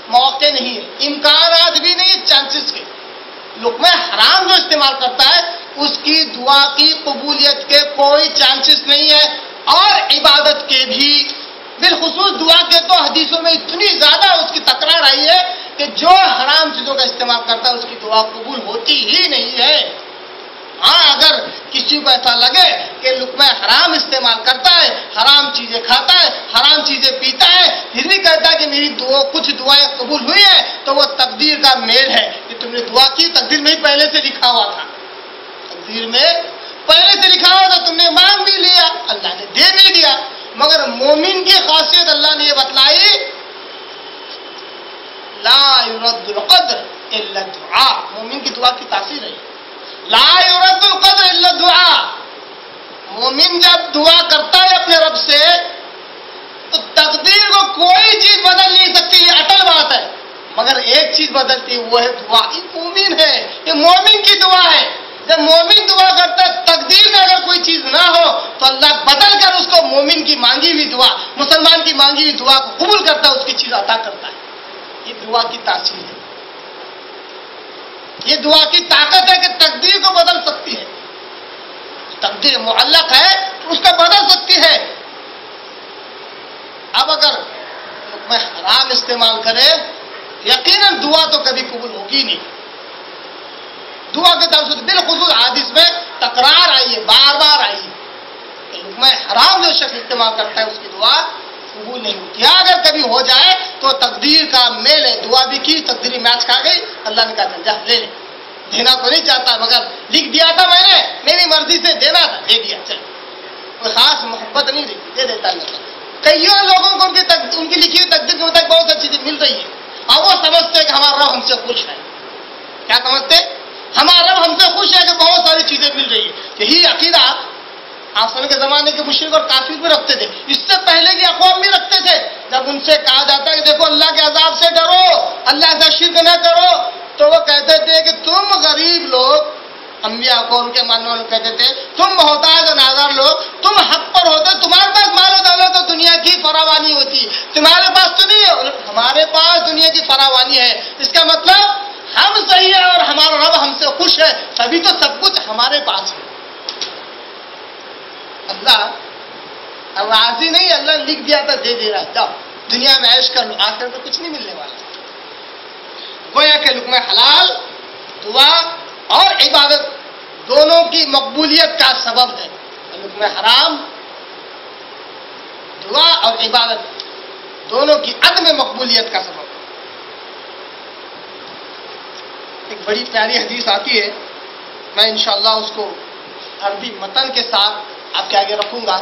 موقع نہیں ہے, امکانات بھی نہیں ہے چانسز کے. لقمہ حرام جو استعمال کرتا ہے اس کی دعا کی قبولیت کے کوئی چانسز نہیں ہے. اور عبادت کے بھی, بالخصوص دعا کے تو حدیثوں میں اتنی زیادہ اس کی تکرار آئی ہے کہ جو حرام چیزوں کا استعمال کرتا ہے اس کی دعا قبول ہوتی ہی نہیں ہے. ہاں اگر کسی کو ایسا لگے کہ لقمہ حرام استعمال کرتا ہے، حرام چیزیں کھاتا ہے، حرام چیزیں پیتا ہے، پھر بھی کہتا ہے کہ میری کچھ دعائیں قبول ہوئی ہیں، تو وہ تقدیر کا میل ہے کہ تم نے دعا کی، تقدیر میں ہی پہلے سے لکھا ہوا تھا، تقدیر میں پہلے سے لکھا ہوا تھا، تم نے مانگ بھی لیا، اللہ نے دے بھی دیا۔ مگر مومن کی خاصیت اللہ نے یہ بتلائی، لا يرد القدر الا الدعاء، مومن کی دعا کی تاثیر ہے، لا يرد القدر الا الدعاء۔ مومن جب دعا کرتا ہے اپنے رب سے تو تقدیر کو کوئی چیز بدل نہیں سکتی، یہ اٹل بات ہے، مگر ایک چیز بدلتی ہے، وہ ہے دعا۔ یہ مومن ہے، یہ مومن کی دعا ہے۔ جب مومن دعا کرتا ہے، تقدیر میں اگر کوئی چیز نہ ہو تو اللہ بدل کر اس کو مومن کی مانگی ہوئی دعا، مسلمان کی مانگی ہوئی دعا کو قبول کرتا ہے، اس کی چیز عطا کرتا ہے۔ یہ دعا کی تاثیر ہے، یہ دعا کی طاقت ہے کہ تقدیر کو بدل سکتی ہے، تقدیر معلق ہے اس کو بدل سکتی ہے۔ اب اگر میں حرام استعمال کرے، یقیناً دعا تو کبھی قبول ہوگی نہیں۔ دعا کے طرف سے بالخصوص حدیث میں تکرار آئی ہے، بار بار آئی ہے کہ میں حرام جو شخص استعمال کرتا ہے اس کی دعا قبول نہیں ہوتی۔ اگر کبھی ہو جائے تو تقدیر کا میل ہے، دعا بھی کی، تقدیری میچ کھا گئی، اللہ نے کہا جا لے لے، دینا تو نہیں چاہتا مگر لکھ دیا تھا میں نے، میری مرضی سے دینا تھا، دے دیا، چل، کوئی خاص محبت نہیں رہی، دے دیتا اللہ۔ کئیوں لوگوں کو ان کی لکھی ہوئی تقدیر کے مطابق بہت سی چیزیں مل رہی ہیں اور وہ سمجھتے کہ ہمارا رب ہم سے خوش ہے۔ کیا سمجھتے؟ ہمارا رب ہم سے خوش ہے کہ بہت ساری چیزیں مل رہی ہیں۔ یہی عقیدہ آسمان کے زمانے کے مشرک اور کافر بھی رکھتے تھے، اس سے پہلے کی اقوام بھی رکھتے تھے۔ جب ان سے کہا جاتا ہے کہ دیکھو اللہ کے عذاب سے ڈرو، اللہ سے شرک نہ کرو، تو وہ کہتے تھے کہ تم غریب لوگ، انبیاء کو ان کے ماننے والے کہتے تھے تم محتاج و نادار لوگ، تم حق پر ہوتے، تمہارے پاس مال و دولت تو دنیا کی فراوانی ہوتی، تمہارے پاس تو نہیں ہے، ہمارے پاس دنیا کی فراوانی ہے۔ اس کا مطلب ہم صحیح ہے اور ہمارا رب ہم سے خوش ہے، تبھی تو سب کچھ ہمارے پاس ہے۔ اللہ اب راضی نہیں، اللہ نے لکھ دیا تھا، دے دے رہا، جاؤ دنیا میں عیش کر لو، آخر تو کچھ نہیں ملنے والا۔ گویا کہ لقمہ حلال دعا اور عبادت دونوں کی مقبولیت کا سبب ہے، لقمہ حرام دعا اور عبادت دونوں کی عدم مقبولیت کا سبب۔ ایک بڑی پیاری حدیث آتی ہے، میں انشاءاللہ اس کو عربی متن کے ساتھ آپ کے آگے رکھوں گا۔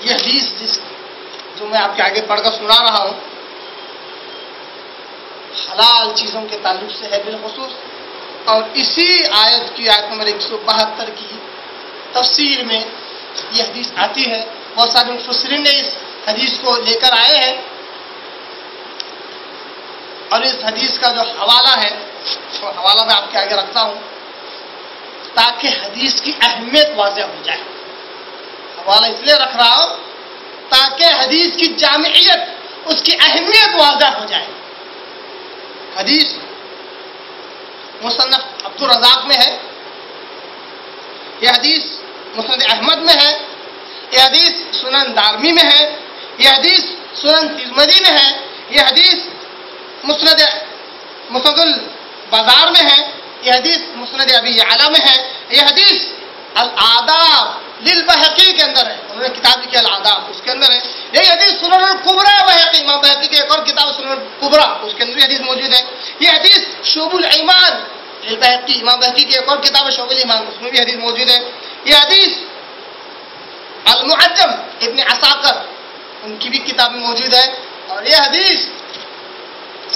یہ حدیث جو میں آپ کے آگے پڑھ کر سنا رہا ہوں حلال چیزوں کے تعلق سے ہے بالخصوص، اور اسی آیت کی آیت نمبر 172 کی تفسیر میں یہ حدیث آتی ہے۔ بہت سارے مفسرین نے اس حدیث کو لے کر آئے ہیں، اور اس حدیث کا جو حوالہ ہے وہ حوالہ میں آپ کے آگے رکھتا ہوں تاکہ حدیث کی اہمیت واضح ہو جائے۔ حوالہ اس لیے رکھ رہا ہوں تاکہ حدیث کی جامعیت، اس کی اہمیت واضح ہو جائے۔ حدیث مصنف عبد الرزاق میں ہے، یہ حدیث مسند احمد میں ہے، یہ حدیث سنن دارمی میں ہے، یہ حدیث سنن ترمذی میں ہے، یہ حدیث مسند البازار میں ہے، یہ حدیث مسند ابی یعلا میں ہے، یہ حدیث الآداب للبہقی کے اندر ہے، انہوں نے کتاب لکھی الآداب، اس کے اندر ہے، یہ حدیث سنن الکبریٰ بہقی، امام بہقی کی ایک اور کتاب سنن الکبریٰ، اس کے اندر یہ حدیث موجود ہے، یہ حدیث شعب الایمان للبہقی، امام بہقی کی ایک اور کتاب شعب الایمان، اس میں بھی حدیث موجود ہے، یہ حدیث المعجم ابن عساکر ان کی بھی کتاب میں موجود ہے، اور یہ حدیث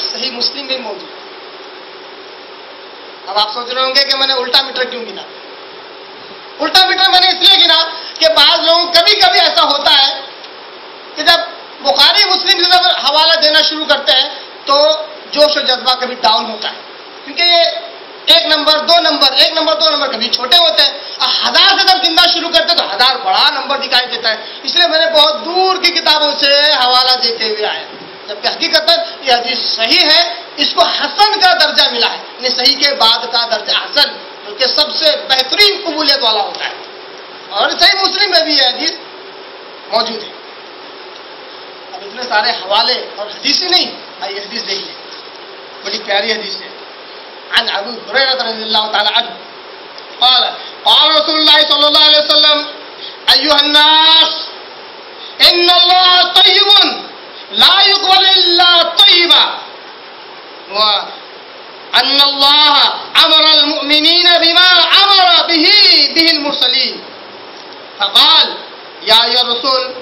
صحیح مسلم میں موجود ہے۔ اب آپ سوچ رہے ہوں گے کہ میں نے الٹا میٹر کیوں گنا؟ الٹا میٹر میں نے اس لیے گنا کہ بعض لوگوں کبھی کبھی ایسا ہوتا ہے کہ جب بخاری مسلم سے جب حوالہ دینا شروع کرتے ہیں تو جوش و جذبہ کبھی ڈاؤن ہوتا ہے، کیونکہ یہ ایک نمبر دو نمبر کبھی چھوٹے ہوتے ہیں، اور 1000 سے جب گننا شروع کرتے ہیں تو 1000 بڑا نمبر دکھائی دیتا ہے، اس لیے میں نے بہت دور کی کتابوں سے حوالہ دیتے ہوئے آیا، جبکہ حقیقت یہ حدیث صحیح ہے، اس کو حسن کا درجہ ملا ہے، یعنی صحیح کے بعد کا درجہ حسن، بلکہ سب سے بہترین قبولیت والا ہوتا ہے، اور صحیح مسلم میں بھی یہ حدیث موجود ہے۔ اب اتنے سارے حوالے اور حدیث ہی نہیں، آئیے حدیث دیکھ لیں، بڑی پیاری حدیث ہے۔ عن ابي هريره رضي الله تعالى عنه قال قال رسول الله صلى الله عليه وسلم ايها الناس ان الله طيب لا يقبل الا طيبا وان الله امر المؤمنين بما امر به المرسلين فقال يا ايها الرسل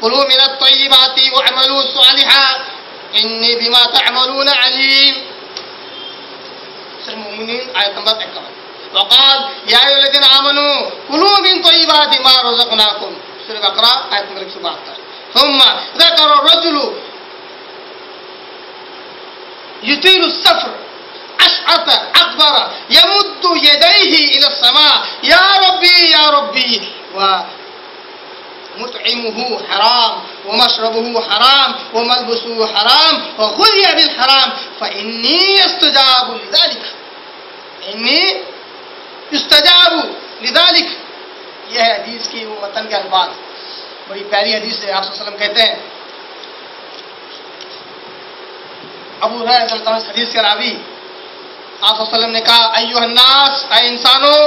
كلوا من الطيبات واعملوا صالحا انی بما تعملون علیم. سورہ المؤمنین آیت نمبر 51. وقال یا ایھا الذین آمنوا کلوا من طیبات ما رزقناکم. سورہ بقرہ آیت نمبر 172. ثم ذکر الرجل یطیل السفر اشعث اکبر یمد یدیہ الی السماء یا ربی مطعمه حرام ومشربه حرام وملبسه حرام وغذي بالحرام فإني يستجاب لذلك. یہ ہے حدیث کی وہ متن کے الفاظ. بڑی پیاری حدیث ہے. آپ صلی اللہ علیہ وسلم کہتے ہیں ابو ہریرہ رضی اللہ عنہ حدیث کے راوی آپ صلی اللہ علیہ وسلم نے کہا ایھا الناس اے انسانوں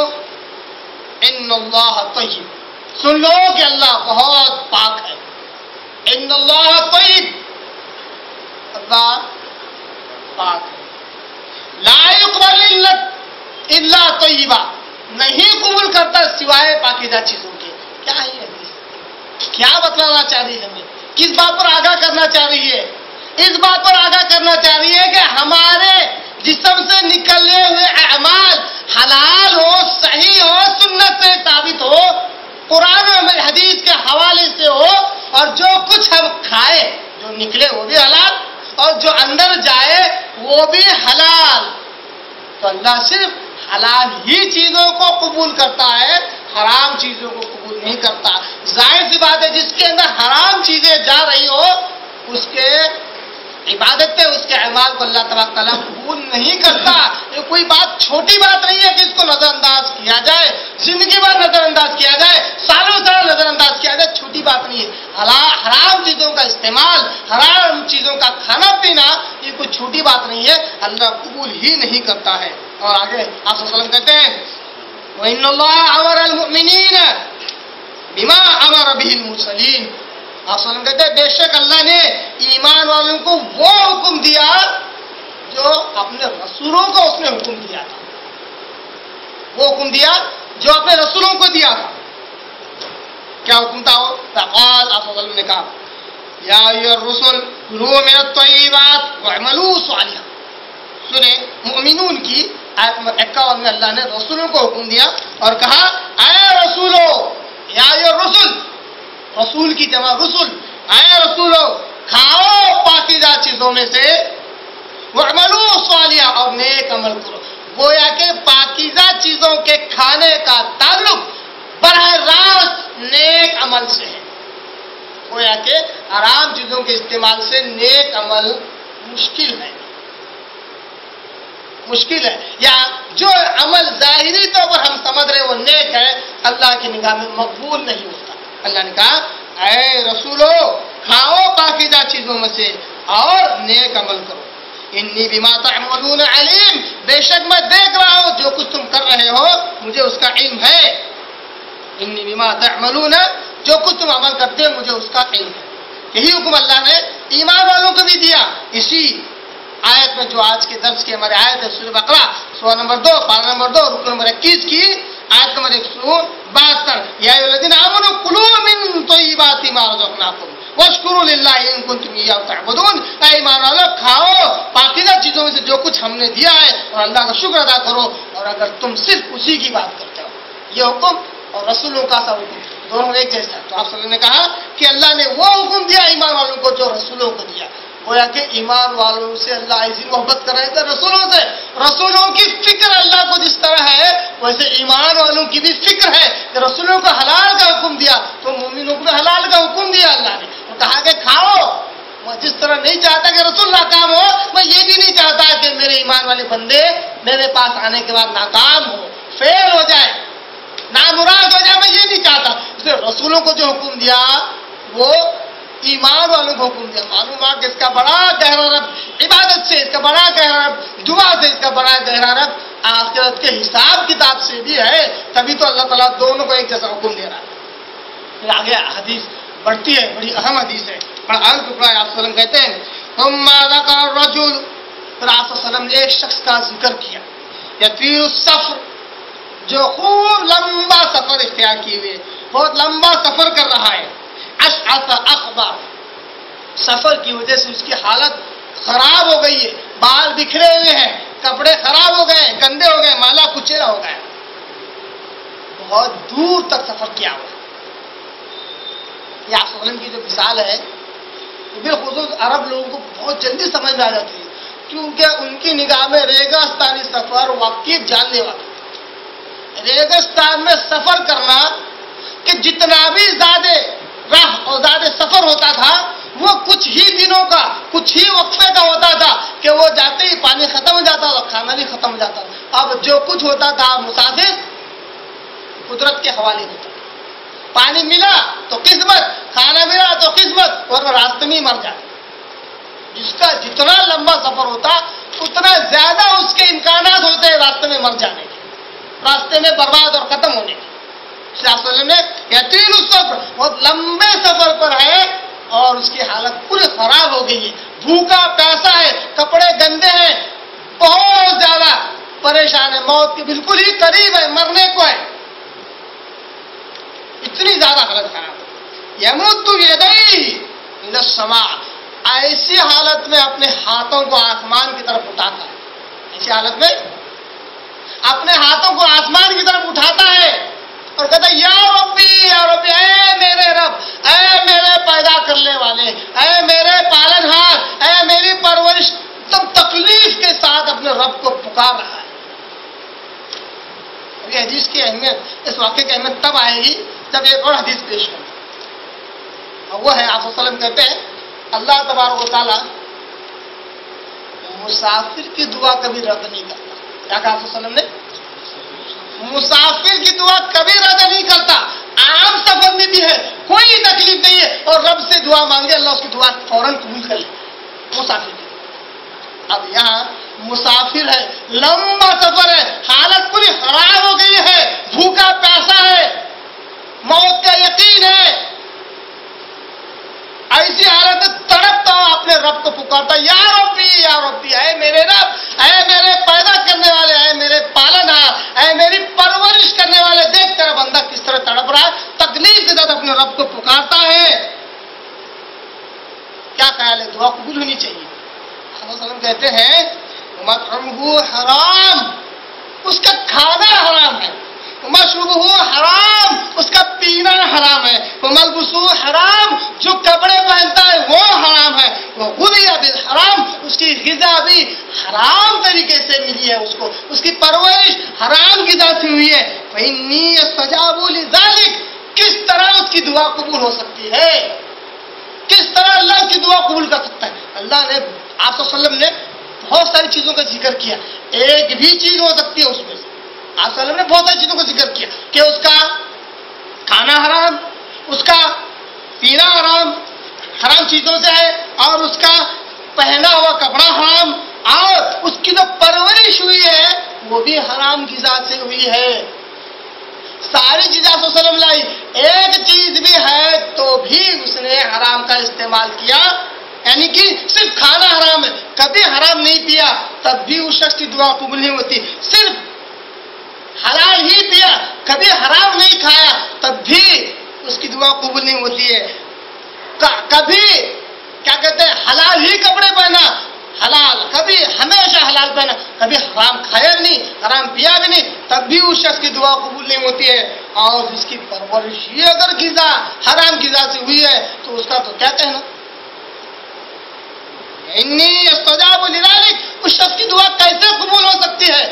ان اللہ طیب. سن لو کہ اللہ بہت پاک ہے. ان اللہ طیب اللہ پاک ہے. لا يقبل الا طیبا نہیں قبول کرتا سوائے پاکیزہ چیزوں کے. کیا ہے یہ حدیث؟ کیا بتلانا چاہ رہی ہے؟ ہمیں کس بات پر آگاہ کرنا چاہ رہی ہے؟ اس بات پر آگاہ کرنا چاہ رہی ہے کہ ہمارے جسم سے نکلنے ہوئے اعمال حلال ہو صحیح ہو سنت سے ثابت ہو قرآن و حدیث کے حوالے سے ہو اور جو کچھ ہم کھائے جو نکلے وہ بھی حلال اور جو اندر جائے وہ بھی حلال. تو اللہ صرف حلال ہی چیزوں کو قبول کرتا ہے حرام چیزوں کو قبول نہیں کرتا. ظاہر سی بات ہے جس کے اندر حرام چیزیں جا رہی ہو اس کے عبادت پہ اس کے اعمال کو اللہ تبارک تعالیٰ قبول نہیں کرتا. یہ کوئی بات چھوٹی بات نہیں ہے کہ اس کو نظر انداز کیا جائے زندگی بھر نظر انداز کیا جائے سالوں سال نظر انداز کیا جائے. چھوٹی بات نہیں ہے. حرام چیزوں کا استعمال حرام چیزوں کا کھانا پینا یہ کوئی چھوٹی بات نہیں ہے. اللہ قبول ہی نہیں کرتا ہے. اور آگے آپ صلی اللہ علیہ وسلم کہتے ہیں وَإِنَّ اللَّهَ أَمَرَ الْمُؤْمِنِينَ بِمَا أَمَرَ بِهِ الْمُرْسَلِينَ. آپ صلی اللہ علیہ وسلم کہتے ہیں بے شک اللہ نے ایمان والوں کو وہ حکم دیا جو اپنے رسولوں کو اس نے حکم دیا تھا. وہ حکم دیا جو اپنے رسولوں کو دیا تھا. کیا حکم تھا وہ؟ فقال آپ صلی اللہ علیہ وسلم نے کہا یا ایھا الرسل کلوا من الطیبات واعملوا صالحا. سنیں مؤمنون کی آیت نمبر 51 میں اللہ نے رسولوں کو حکم دیا اور کہا اے رسولو یا ایھا الرسل رسول کی جمع رسول اے رسولو کھاؤ پاکیزہ چیزوں میں سے وَاعْمَلُوا صَالِحًا اور نیک عمل کرو. گویا کہ پاکیزہ چیزوں کے کھانے کا تعلق براہ راست نیک عمل سے ہے. گویا کہ حرام چیزوں کے استعمال سے نیک عمل مشکل ہے یا جو عمل ظاہری طور پر ہم سمجھ رہے وہ نیک ہے اللہ کی نگاہ میں مقبول نہیں ہوتا. اللہ نے کہا اے رسولو کھاؤ پاکیزہ چیزوں میں سے اور نیک عمل کرو. انی بما تعملون علیم بے شک میں دیکھ رہا ہوں جو کچھ تم کر رہے ہو مجھے اس کا علم ہے. انی بما تعملون جو کچھ تم عمل کرتے ہو مجھے اس کا علم ہے. یہی حکم اللہ نے ایمان والوں کو بھی دیا. اسی آیت میں جو آج کے درس کی ہماری آیت ہے سورہ بقرہ سورہ نمبر 2 پارہ نمبر 2 رکن نمبر 21 کی آیت نمبر 172 یا ایھا الذین آمنوا کلوا من طیبات ما رزقناکم واشکروا للہ ان کنتم ایاہ تعبدون. اے ایمان والو کھاؤ پاکیزہ چیزوں میں سے جو کچھ ہم نے دیا ہے اور اللہ کا شکر ادا کرو اور اگر تم صرف اسی کی بات کرتے ہو. یہ حکم اور رسولوں کا سا حکم دونوں ایک جیسا. تو آپ صلی اللہ علیہ وسلم نے کہا کہ اللہ نے وہ حکم دیا ایمان والوں کو جو رسولوں کو دیا. گویا کہ ایمان والوں سے اللہ ایسی محبت کر رہے تھے رسولوں سے. رسولوں کی فکر اللہ کو جس طرح ہے ویسے ایمان والوں کی بھی فکر ہے کہ رسولوں کو حلال کا حکم دیا تو مومنوں کو بھی حلال کا حکم دیا اللہ نے. کہا کہ کھاؤ. میں جس طرح نہیں چاہتا کہ رسول ناکام ہو میں یہ بھی نہیں چاہتا کہ میرے ایمان والے بندے میرے پاس آنے کے بعد ناکام ہو فیل ہو جائے نامراد ہو جائے. میں یہ نہیں چاہتا. اس نے رسولوں کو جو حکم دیا وہ ایمان والوں کو حکم دیا. معلوم ہوا کہ اس کا بڑا گہرا رب عبادت سے، اس کا بڑا گہرا رب دعا سے، اس کا بڑا گہرا رب آخرت کے حساب کتاب سے بھی ہے. تبھی تو اللہ تعالیٰ دونوں کو ایک جیسا حکم دے رہا ہے. پھر آگے حدیث بڑھتی ہے، بڑی اہم حدیث ہے. بڑا اہم ٹکڑا ہے. آپ صلی اللہ علیہ وسلم کہتے ہیں ثم ذکر الرجل، پھر آپ صلی اللہ علیہ وسلم نے ایک شخص کا ذکر کیا، یطیل السفر، جو خوب لمبا سفر اختیار کیے ہوئے، بہت لمبا سفر کر رہا ہے. اشعث اغبر، سفر کی وجہ سے اس کی حالت خراب ہو گئی ہے، بال بکھرے ہوئے ہیں، کپڑے خراب ہو گئے، گندے ہو گئے، مالا کچیلا ہو گیا، بہت دور تک سفر کیا ہوا. یہ آپ صلی اللہ علیہ وسلم کی جو مثال ہے بالخصوص عرب لوگوں کو بہت جلدی سمجھ میں آ جاتی ہے، کیونکہ ان کی نگاہ میں ریگستانی سفر واقعی جان لیوا. ریگستان میں سفر کرنا کہ جتنا بھی زیادہ راہ اور زیادہ سفر ہوتا تھا وہ کچھ ہی دنوں کا، کچھ ہی وقفے کا ہوتا تھا کہ وہ جاتے ہی پانی ختم ہو جاتا اور کھانا بھی ختم ہو جاتا. اب جو کچھ ہوتا تھا مسافر قدرت کے حوالے ہوتا. پانی ملا تو قسمت، کھانا ملا تو قسمت، اور راستے میں مر جاتا. جس کا جتنا لمبا سفر ہوتا اتنا زیادہ اس کے امکانات ہوتے ہیں راستے میں مر جانے کے، راستے میں برباد اور ختم ہونے کے. وسلم نے یطیل السفر، بہت لمبے سفر پر ہے اور اس کی حالت پوری خراب ہو گئی ہے، بھوکا پیاسا ہے، کپڑے گندے ہیں، بہت زیادہ پریشان ہے، موت کے بالکل ہی قریب ہے، مرنے کو ہے، اتنی زیادہ حالت خراب ہے. یمد یدیہ الی السماء، ایسی حالت میں اپنے ہاتھوں کو آسمان کی طرف اٹھاتا ہے. ایسی حالت میں اپنے ہاتھوں کو آسمان کی طرف اٹھاتا ہے اور کہتا ہے یا ربی، اے میرے رب، اے میرے پیدا کرنے والے، اے میرے پالن ہار، اے میری پرورش. تب تکلیف کے ساتھ اپنے رب کو پکار رہا ہے. یہ حدیث کی اہمیت، اس واقعے کی اہمیت تب آئے گی جب ایک اور حدیث پیش کریں. اور وہ ہے آپ صلی اللہ علیہ وسلم کہتے ہیں اللہ تبارک و تعالیٰ مسافر کی دعا کبھی رد نہیں کرتا. کیا کہا آپ صلی اللہ علیہ وسلم نے؟ مسافر کی دعا کبھی رد نہیں کرتا. عام سفر میں بھی ہے، کوئی تکلیف نہیں ہے اور رب سے دعا مانگے اللہ اس کی دعا فوراً قبول کر لے. مسافر کی دعا. اب یہاں مسافر ہے، لمبا سفر ہے، حالت پوری خراب ہو گئی ہے، بھوکا پیاسا ہے، موت کا یقین ہے. ایسی حالت تڑپتا ہوا اپنے رب کو پکارتا یا ربی، اے میرے رب، اے میرے پیدا کرنے والے، اے میرے پالن ہار، اے میری پرورش کرنے والے. دیکھ تیرا بندہ کس طرح تڑپ رہا ہے، تکلیف کے ساتھ اپنے رب کو پکارتا ہے. کیا خیال ہے؟ دعا قبول ہونی چاہیے. صلی اللہ علیہ وسلم کہتے ہیں مطعمہ حرام، اس کا کھانا حرام ہے، مشروبہ حرام، اس کا پینا حرام ہے، ملبسہ حرام، جو کپڑے پہنتا ہے وہ حرام ہے، وغذی بالحرام، اس کی غذا بھی حرام طریقے سے ملی ہے، اس کی پرورش حرام غذا سے ہوئی ہے. فإنی استجاب لذلک، کس طرح اس کی دعا قبول ہو سکتی ہے؟ کس طرح اللہ کی دعا قبول کر سکتا ہے؟ اللہ نے، آپ صلی اللہ علیہ وسلم نے بہت ساری چیزوں کا ذکر کیا، ایک بھی چیز ہو سکتی ہے اس میں سے. آپ صلی اللہ علیہ وسلم نے بہت ساری چیزوں کا ذکر کیا کہ اس کا کھانا حرام، اس کا پینا حرام، حرام چیزوں سے ہے، اور اس کا پہنا ہوا کپڑا حرام، اور اس کی جو پرورش ہوئی ہے وہ بھی حرام غذا سے ہوئی ہے. ساری چیزیں آپ صلی اللہ علیہ وسلم لائی، ایک چیز بھی ہے تو بھی اس نے حرام کا استعمال کیا. یعنی کہ صرف کھانا حرام ہے، کبھی حرام نہیں پیا تب بھی اس شخص کی دعا قبول نہیں ہوتی. صرف حلال ہی پیا، کبھی حرام نہیں کھایا تب بھی اس کی دعا قبول نہیں ہوتی ہے. کبھی کیا کہتے ہیں حلال ہی کپڑے پہنا، حلال، کبھی ہمیشہ حلال پہنا، کبھی حرام کھایا بھی نہیں، حرام پیا بھی نہیں، تب بھی اس شخص کی دعا قبول نہیں ہوتی ہے. اور جس کی پرورش ہی اگر غذا حرام غذا سے ہوئی ہے تو اس کا تو کیا کہنا. انی استجاب لذلک، اس شخص کی دعا کیسے قبول ہو سکتی ہے؟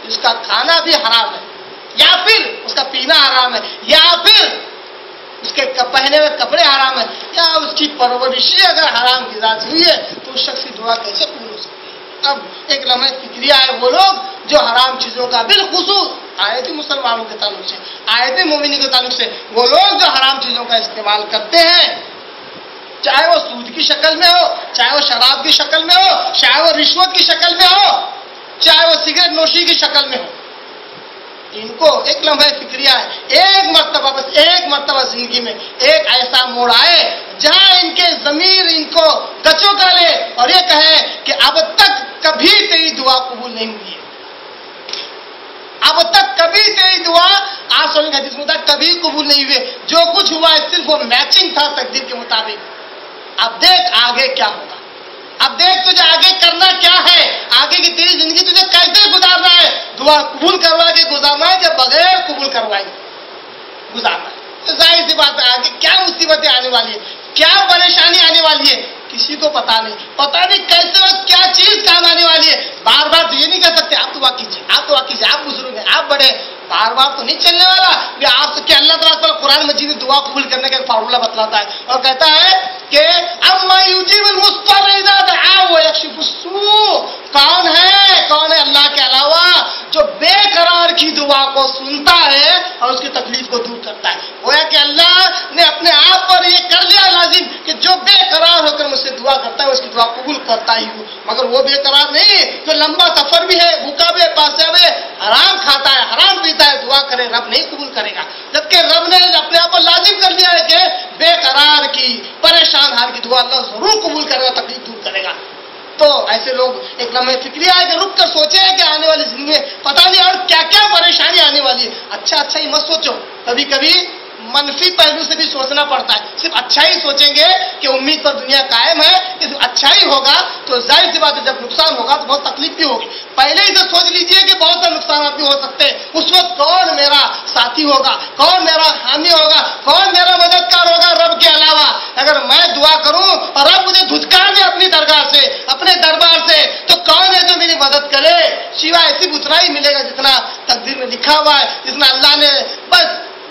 اس کا کھانا بھی حرام ہے، یا پھر اس کا پینا حرام ہے، یا پھر اس کے پہنے ہوئے کپڑے حرام ہیں، یا اس کی پرورشی اگر حرام غذا سے ہوئی ہے تو اس شخص کی دعا کیسے قبول ہو سکتی ہے؟ اب ایک لمحہ فکریہ ہے وہ لوگ جو حرام چیزوں کا، بالخصوص آیتی مسلمانوں کے تعلق سے، آیتی مومنین کے تعلق سے، وہ لوگ جو حرام چیزوں کا استعمال کرتے ہیں چاہے وہ سود کی شکل میں ہو، چاہے وہ شراب کی شکل میں ہو، چاہے وہ رشوت کی شکل میں ہو، چاہے وہ سگریٹ نوشی کی شکل میں ہو. ان کو ایک لمحہ فکریہ ہے، ایک مرتبہ، بس ایک مرتبہ زندگی میں ایک ایسا موڑ آئے جہاں ان کے ضمیر ان کو گچو کا لے اور یہ کہے کہ اب تک کبھی تیری دعا قبول نہیں ہوئی ہے، اب تک کبھی تیری دعا آسمان کا حدیث میں کبھی قبول نہیں ہوئے، جو کچھ ہوا ہے صرف وہ میچنگ تھا تقدیر کے مطابق. اب دیکھ آگے کیا ہوگا، اب دیکھ تجھے آگے کرنا کیا ہے، آگے کی تیری زندگی تجھے کیسے گزارنا ہے، دعا قبول کروا کے گزارنا ہے یا بغیر قبول کروائے گزارنا ہے. تو ظاہر سی بات ہے آگے کیا مصیبتیں آنے والی ہے، کیا پریشانی آنے والی ہے، کسی کو پتا نہیں کیسے وقت کیا چیز کام آنے والی ہے. بار بار تو یہ نہیں کہہ سکتے آپ دعا کیجیے، آپ دعا کیجیے، آپ بزرگ ہیں، آپ بڑے، بار بار تو نہیں چلنے والا. آپ کہ اللہ تعالیٰ قرآن مجید میں دعا قبول کرنے کا فارمولہ بتلاتا ہے اور کہتا ہے کہ اما یجیب المضطر اذا دعاہ ویکشف السوء. کون ہے اللہ کے علاوہ جو بے قرار کی دعا کو سنتا ہے اور اس کی تکلیف کو دور کرتا ہے. گویا کہ اللہ نے اپنے آپ پر یہ کر لیا لازم کہ جو بے قرار ہو کر مجھ سے دعا کرتا ہے اس کی دعا قبول کرتا ہی ہوں. مگر وہ بے قرار نہیں جو لمبا سفر بھی ہے، بھوکا بھی ہے، پیاسا بھی ہے، حرام کھاتا ہے، حرام پیتا ہے، دعا کرے رب نہیں قبول کرے گا. جبکہ رب نے اپنے آپ کو لازم کر دیا ہے کہ بے قرار کی، پریشان حال کی دعا اللہ ضرور قبول کرے گا، تکلیف دور کرے گا. تو ایسے لوگ ایک لمحے فکریہ ہے کہ رک کر سوچے کہ آنے والی زندگی میں پتہ نہیں اور کیا کیا پریشانی آنے والی ہے. اچھا ہی مت سوچو، کبھی کبھی منفی پہلو سے بھی سوچنا پڑتا ہے. صرف اچھا ہی سوچیں گے کہ امید پر دنیا قائم ہے، کہ اچھا ہی ہوگا تو ظاہر سی بات ہے جب نقصان ہوگا تو بہت تکلیف بھی ہوگی. پہلے ہی سے سوچ لیجئے کہ بہت سے نقصانات بھی ہو سکتے ہیں. اس وقت کون میرا ساتھی ہوگا، کون میرا حامی ہوگا، کون میرا مددگار ہوگا رب کے علاوہ. اگر میں دعا کروں اور رب مجھے دھتکار دے اپنی درگاہ سے، اپنے دربار سے، تو کون ہے جو میری مدد کرے سوائے صرف اتنا ہی ملے گا جتنا تقدیر میں لکھا ہوا ہے، جتنا اللہ نے بس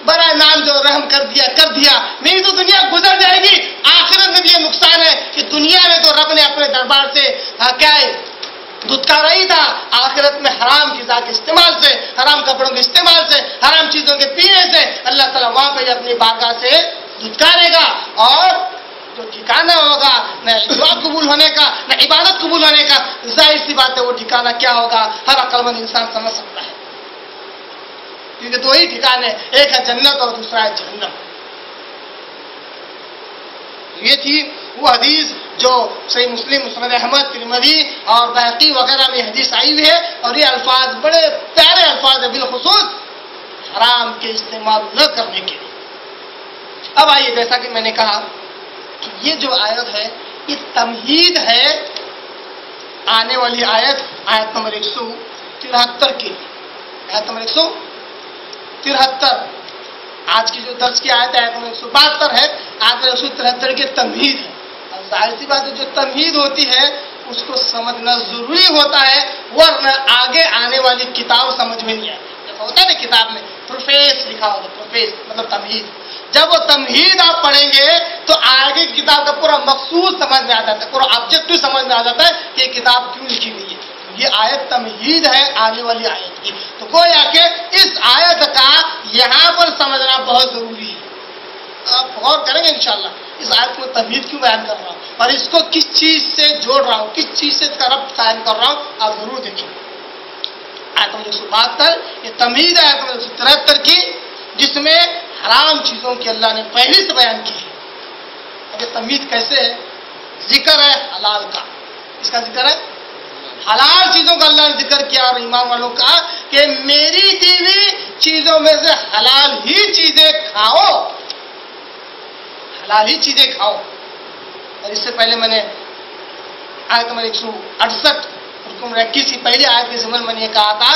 برائے نام جو رحم کر دیا. میری تو دنیا گزر جائے گی. آخرت میں بھی یہ نقصان ہے کہ دنیا میں تو رب نے اپنے دربار سے کیا ہے دھتکارا ہی تھا، آخرت میں حرام غذا کے استعمال سے، حرام کپڑوں کے استعمال سے، حرام چیزوں کے پینے سے اللہ تعالیٰ وہاں پہ اپنی بارگاہ سے دھتکارے گا. اور جو ٹھکانہ ہوگا نہ دعا قبول ہونے کا نہ عبادت قبول ہونے کا، ظاہر سی بات ہے وہ ٹھکانہ کیا ہوگا ہر عقلمند انسان سمجھ سکتا ہے. کیونکہ دو ہی ٹھکانے، ایک ہے جنت اور دوسرا ہے جہنم. یہ تھی وہ حدیث جو صحیح مسلم، مسند احمد، ترمذی اور بہقی وغیرہ میں حدیث آئی ہوئی ہے. اور یہ الفاظ بڑے پیارے الفاظ ہیں، بالخصوص حرام کے استعمال نہ کرنے کے لیے. اب آئیے، جیسا کہ میں نے کہا کہ یہ جو آیت ہے یہ تمہید ہے آنے والی آیت نمبر 173 کی. آیت نمبر 173 آج کی جو درس کی آیت ہے نمبر 172 ہے، آیت نمبر 173 کی تمہید ہے. اور ظاہر سی بات ہے جو تمہید ہوتی ہے اس کو سمجھنا ضروری ہوتا ہے، ورنہ آگے آنے والی کتاب سمجھ میں نہیں آتی. جیسا ہوتا ہے نا کتاب میں پروفیس لکھا ہوتا ہے، پروفیس مطلب تمہید. جب وہ تمہید آپ پڑھیں گے تو آگے کتاب کا پورا مقصود سمجھ میں آ جاتا ہے، پورا آبجیکٹو سمجھ میں آ جاتا ہے کہ یہ کتاب کیوں لکھی گئی ہے. یہ آیت تمہید ہے آنے والی آیت کی. تو گویا کہ اس آیت کا یہاں پر سمجھنا بہت ضروری ہے. آپ غور کریں گے انشاءاللہ اس آیت میں تمہید کیوں بیان کر رہا ہوں اور اس کو کس چیز سے جوڑ رہا ہوں، کس چیز سے اس کا ربط قائم کر رہا ہوں، آپ ضرور دیکھیں. آیت نمبر 172 یہ تمہید ہے آیت نمبر 173 کی، جس میں حرام چیزوں کی اللہ نے پہلے سے بیان کی ہے. اب یہ تمہید کیسے ہے؟ ذکر ہے حلال کا. اس کا ذکر ہے حلال چیزوں کا اللہ نے ذکر کیا اور ایمان والوں کا کہ میری دی ہوئی چیزوں میں سے حلال ہی چیزیں کھاؤ، حلال ہی چیزیں کھاؤ. اور اس سے پہلے میں نے آیت نمبر 168 رکن 21 کی پہلی آیت کے ضمن میں نے یہ کہا تھا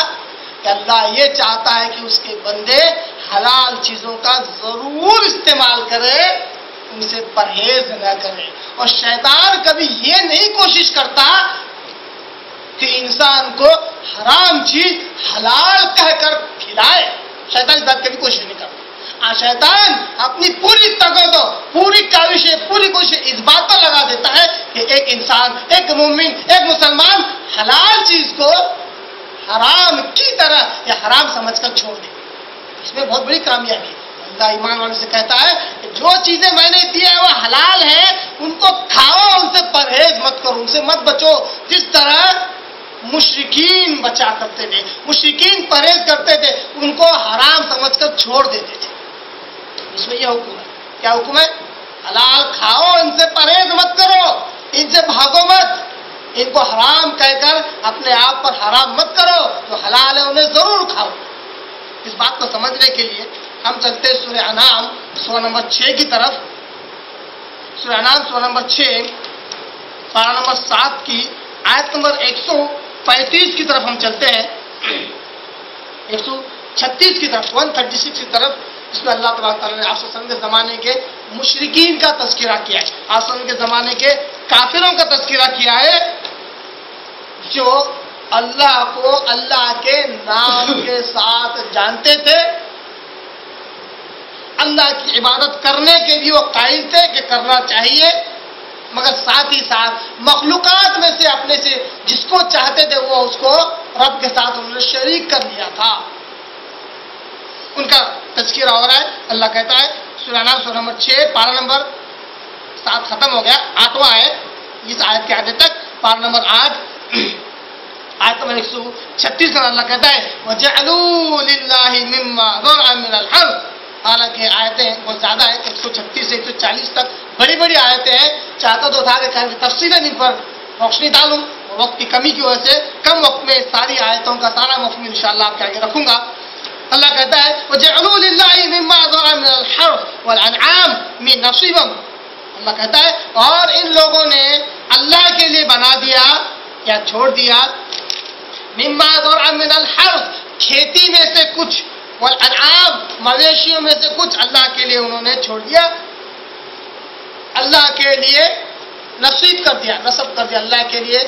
کہ اللہ یہ چاہتا ہے کہ اس کے بندے حلال چیزوں کا ضرور استعمال کرے، ان سے پرہیز نہ کرے. اور شیطان کبھی یہ نہیں کوشش کرتا کہ انسان کو حرام چیز حلال کہہ کر کھلائے. شیطان اس بات کبھی کوشش نہیں کرتا. شیطان اپنی پوری طاقت، پوری کاوشیں، پوری کوشش اس بات پر لگا دیتا ہے کہ ایک انسان، ایک مومن، ایک مسلمان حلال چیز کو حرام کی طرح یا حرام سمجھ کر چھوڑ دے. اس میں بہت بڑی کامیابی ہے. اللہ ایمان والوں سے کہتا ہے کہ جو چیزیں میں نے دی ہیں وہ حلال ہیں، ان کرو، ان سے مت بچو جس طرح مشرکین بچا کرتے تھے. مشرکین پرہیز کرتے تھے، ان کو حرام سمجھ کر چھوڑ دیتے تھے. اس میں یہ حکم ہے. کیا حکم ہے؟ حلال کھاؤ، ان سے پرہیز مت کرو، ان سے بھاگو مت، ان کو حرام کہہ کر اپنے آپ پر حرام مت کرو، جو حلال ہے انہیں ضرور کھاؤ. اس بات کو سمجھنے کے لیے ہم چلتے سورہ انعام سورہ نمبر 6 کی طرف. سورہ انعام سورہ نمبر 6 پارہ نمبر 7 کی آیت نمبر 135 کی طرف ہم چلتے ہیں. 136 کی طرف، 136 کی طرف. اس میں اللہ تبارک تعالیٰ نے آپ صلی اللہ علیہ وسلم کے زمانے کے مشرکین کا تذکرہ کیا ہے، آپ صلی اللہ علیہ وسلم کے زمانے کے کافروں کا تذکرہ کیا ہے جو اللہ کو اللہ کے نام کے ساتھ جانتے تھے، اللہ کی عبادت کرنے کے بھی وہ قائل تھے کہ کرنا چاہیے، مگر ساتھ ہی ساتھ مخلوقات میں سے اپنے سے جس کو چاہتے تھے وہ اس کو رب کے ساتھ انہوں نے شریک کر لیا تھا. ان کا تذکرہ ہو رہا ہے. اللہ کہتا ہے سورہ انعام سورہ نمبر 6 پارہ نمبر 7 ختم ہو گیا، 8واں آیت، اس آیت کے آگے تک پارہ نمبر 8 آیت نمبر 136 میں اللہ کہتا ہے وَجَعَلُوا لِلَّهِ مِمَّا ذَرَأَ مِنَ الْحَرْثِ. حالانکہ آیتیں بہت زیادہ ہیں، 136 سے 140 تک بڑی بڑی آیتیں ہیں. چاہتا تو تھا کہ تفصیلاً ان پر روشنی ڈالوں، وقت کی کمی کی وجہ سے کم وقت میں ساری آیتوں کا سارا مفہوم انشاءاللہ آپ کے آگے رکھوں گا. اللہ کہتا ہے وَجَعَلُوا لِلَّهِ مِمَّا ذَرَأَ مِنَ الْحَرْثِ وَالْأَنْعَامِ نَصِيبًا. اللہ کہتا ہے اور ان لوگوں نے اللہ کے لیے بنا دیا یا چھوڑ دیا مِمَّا ذَرَأَ مِنَ الْحَرْثِ، کھیتی میں سے کچھ، والانعام، مویشیوں میں سے کچھ اللہ کے لیے انہوں نے چھوڑ دیا، اللہ کے لیے نصیب کر دیا، نصب کر دیا، اللہ کے لیے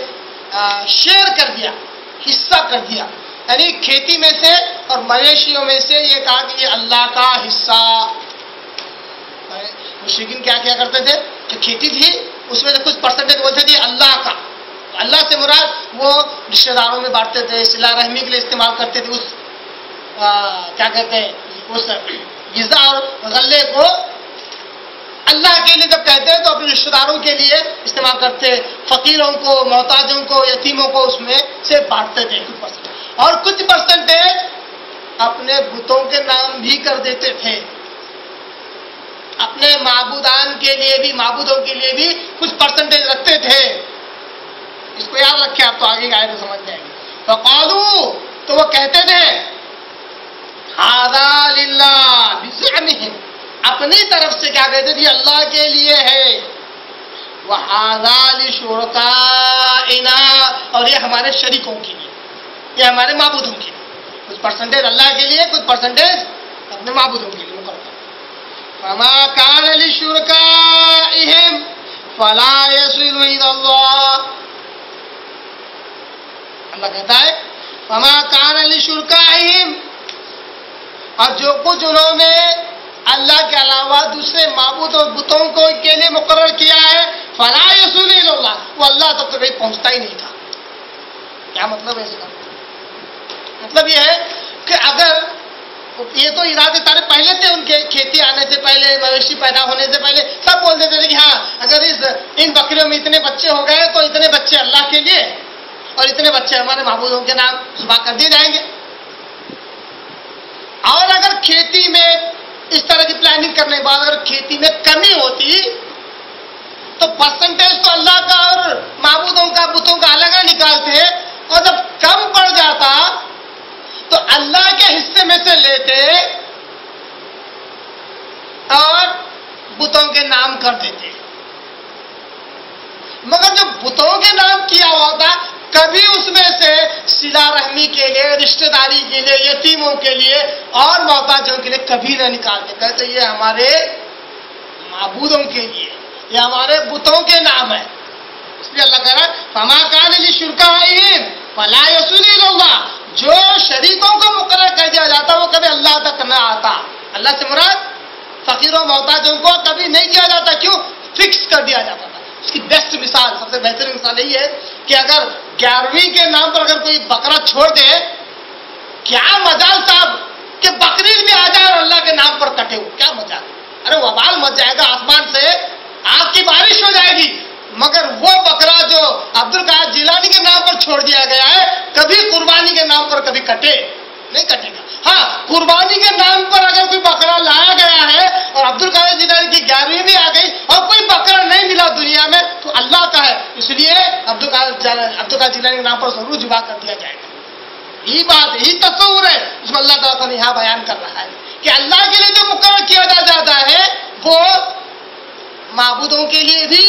شیئر کر دیا، حصہ کر دیا. یعنی کھیتی میں سے اور مویشیوں میں سے یہ کہا کہ یہ اللہ کا حصہ. مشرکین کیا کیا کرتے تھے؟ جو کھیتی تھی اس میں سے کچھ پرسنٹیج بولتے تھے اللہ کا. اللہ سے مراد وہ رشتہ داروں میں بانٹتے تھے، صلہ رحمی کے لیے استعمال کرتے تھے. اس کیا کہتے ہیں اس غذا اور غلے کو اللہ کے لیے جب کہتے ہیں تو اپنے رشتہ داروں کے لیے استعمال کرتے، فقیروں کو، محتاجوں کو، یتیموں کو اس میں سے بانٹتے تھے کچھ پرسنٹ، اور کچھ پرسنٹیج اپنے بتوں کے نام بھی کر دیتے تھے. اپنے معبودان کے لیے بھی، معبودوں کے لیے بھی کچھ پرسنٹیج رکھتے تھے. اس کو یاد رکھیں، آپ تو آگے گئے تو سمجھ جائیں گے. فقالوا، تو وہ کہتے تھے ھذا للہ بزعمہم، اپنی طرف سے کیا کہتے تھے اللہ کے لیے ہے، وھذا لشرکائنا، اور یہ ہمارے شریکوں کے لیے، یہ ہمارے معبودوں کے لیے. کچھ پرسنٹیج اللہ کے لیے، کچھ پرسنٹیج اپنے معبودوں کے لیے مقرر. فما کان لشرکائہم فلا یصل الی اللہ. اللہ کہتا ہے فما کان لشرکائہم، اور جو کچھ انہوں نے اللہ کے علاوہ دوسرے معبود اور بتوں کو کے لیے مقرر کیا ہے، فلا یصل الی اللہ، وہ اللہ تک تو کہیں پہنچتا ہی نہیں تھا. کیا مطلب ہے اس کا؟ مطلب یہ ہے کہ اگر یہ تو ارادے سارے پہلے تھے ان کے، کھیتی آنے سے پہلے، مویشی پیدا ہونے سے پہلے سب بول دیتے تھے کہ ہاں اگر ان بکریوں میں اتنے بچے ہو گئے تو اتنے بچے اللہ کے لیے اور اتنے بچے ہمارے معبودوں کے نام ذبح کر دیے جائیں گے. اور اگر کھیتی میں اس طرح کی پلاننگ کرنے کے بعد اگر کھیتی میں کمی ہوتی تو پرسنٹیج تو اللہ کا اور معبودوں کا، بتوں کا الگ نکالتے، اور جب کم پڑ جاتا تو اللہ کے حصے میں سے لیتے اور بتوں کے نام کر دیتے. مگر جو بتوں کے نام کیا ہوا تھا کبھی اس میں سے صلہ رحمی کے لیے، رشتہ داری کے لیے، یتیموں کے لیے اور محتاجوں کے لیے کبھی نہ نکالتے. کہتے یہ ہمارے معبودوں کے لیے، یہ ہمارے بتوں کے نام ہے. اس لیے اللہ کہہ رہا ہے فما کان لشرکائہم فلا یصل الی اللہ، جو شریکوں کو مقرر کر دیا جاتا وہ کبھی اللہ تک نہ آتا. اللہ سے مراد فقیروں محتاجوں کو کبھی نہیں کیا جاتا. کیوں؟ فکس کر دیا جاتا تھا. اس کی بیسٹ مثال، سب سے بہترین مثال یہی ہے کہ اگر 11ویں کے نام پر اگر کوئی بکرا چھوڑ دے، کیا مجال صاحب کہ بقرعید بھی آ جائے اور اللہ کے نام پر کٹے ہو، کیا مجال. ارے وبال مچ جائے گا، آسمان سے آگ کی بارش ہو جائے گی، مگر وہ بکرا جو عبد القادر جیلانی کے نام پر چھوڑ دیا گیا ہے، کبھی قربانی کے نام پر کبھی کٹے نہیں کٹے گا۔ ہاں، قربانی کے نام پر اگر کوئی بکرا لایا گیا ہے اور عبد القادر جیلانی کی 11ویں بھی آ گئی اور کوئی بکرا نہیں ملا دنیا میں تو اللہ کا ہے، اس لیے عبد القادر جیلانی کے نام پر ضرور ذبح کر دیا جائے گا۔ یہی بات، یہی تصور ہے اس میں اللہ تعالیٰ نے یہاں بیان کر رہا ہے کہ اللہ کے لیے جو مقرر کیا جاتا ہے وہ معبودوں کے لیے بھی،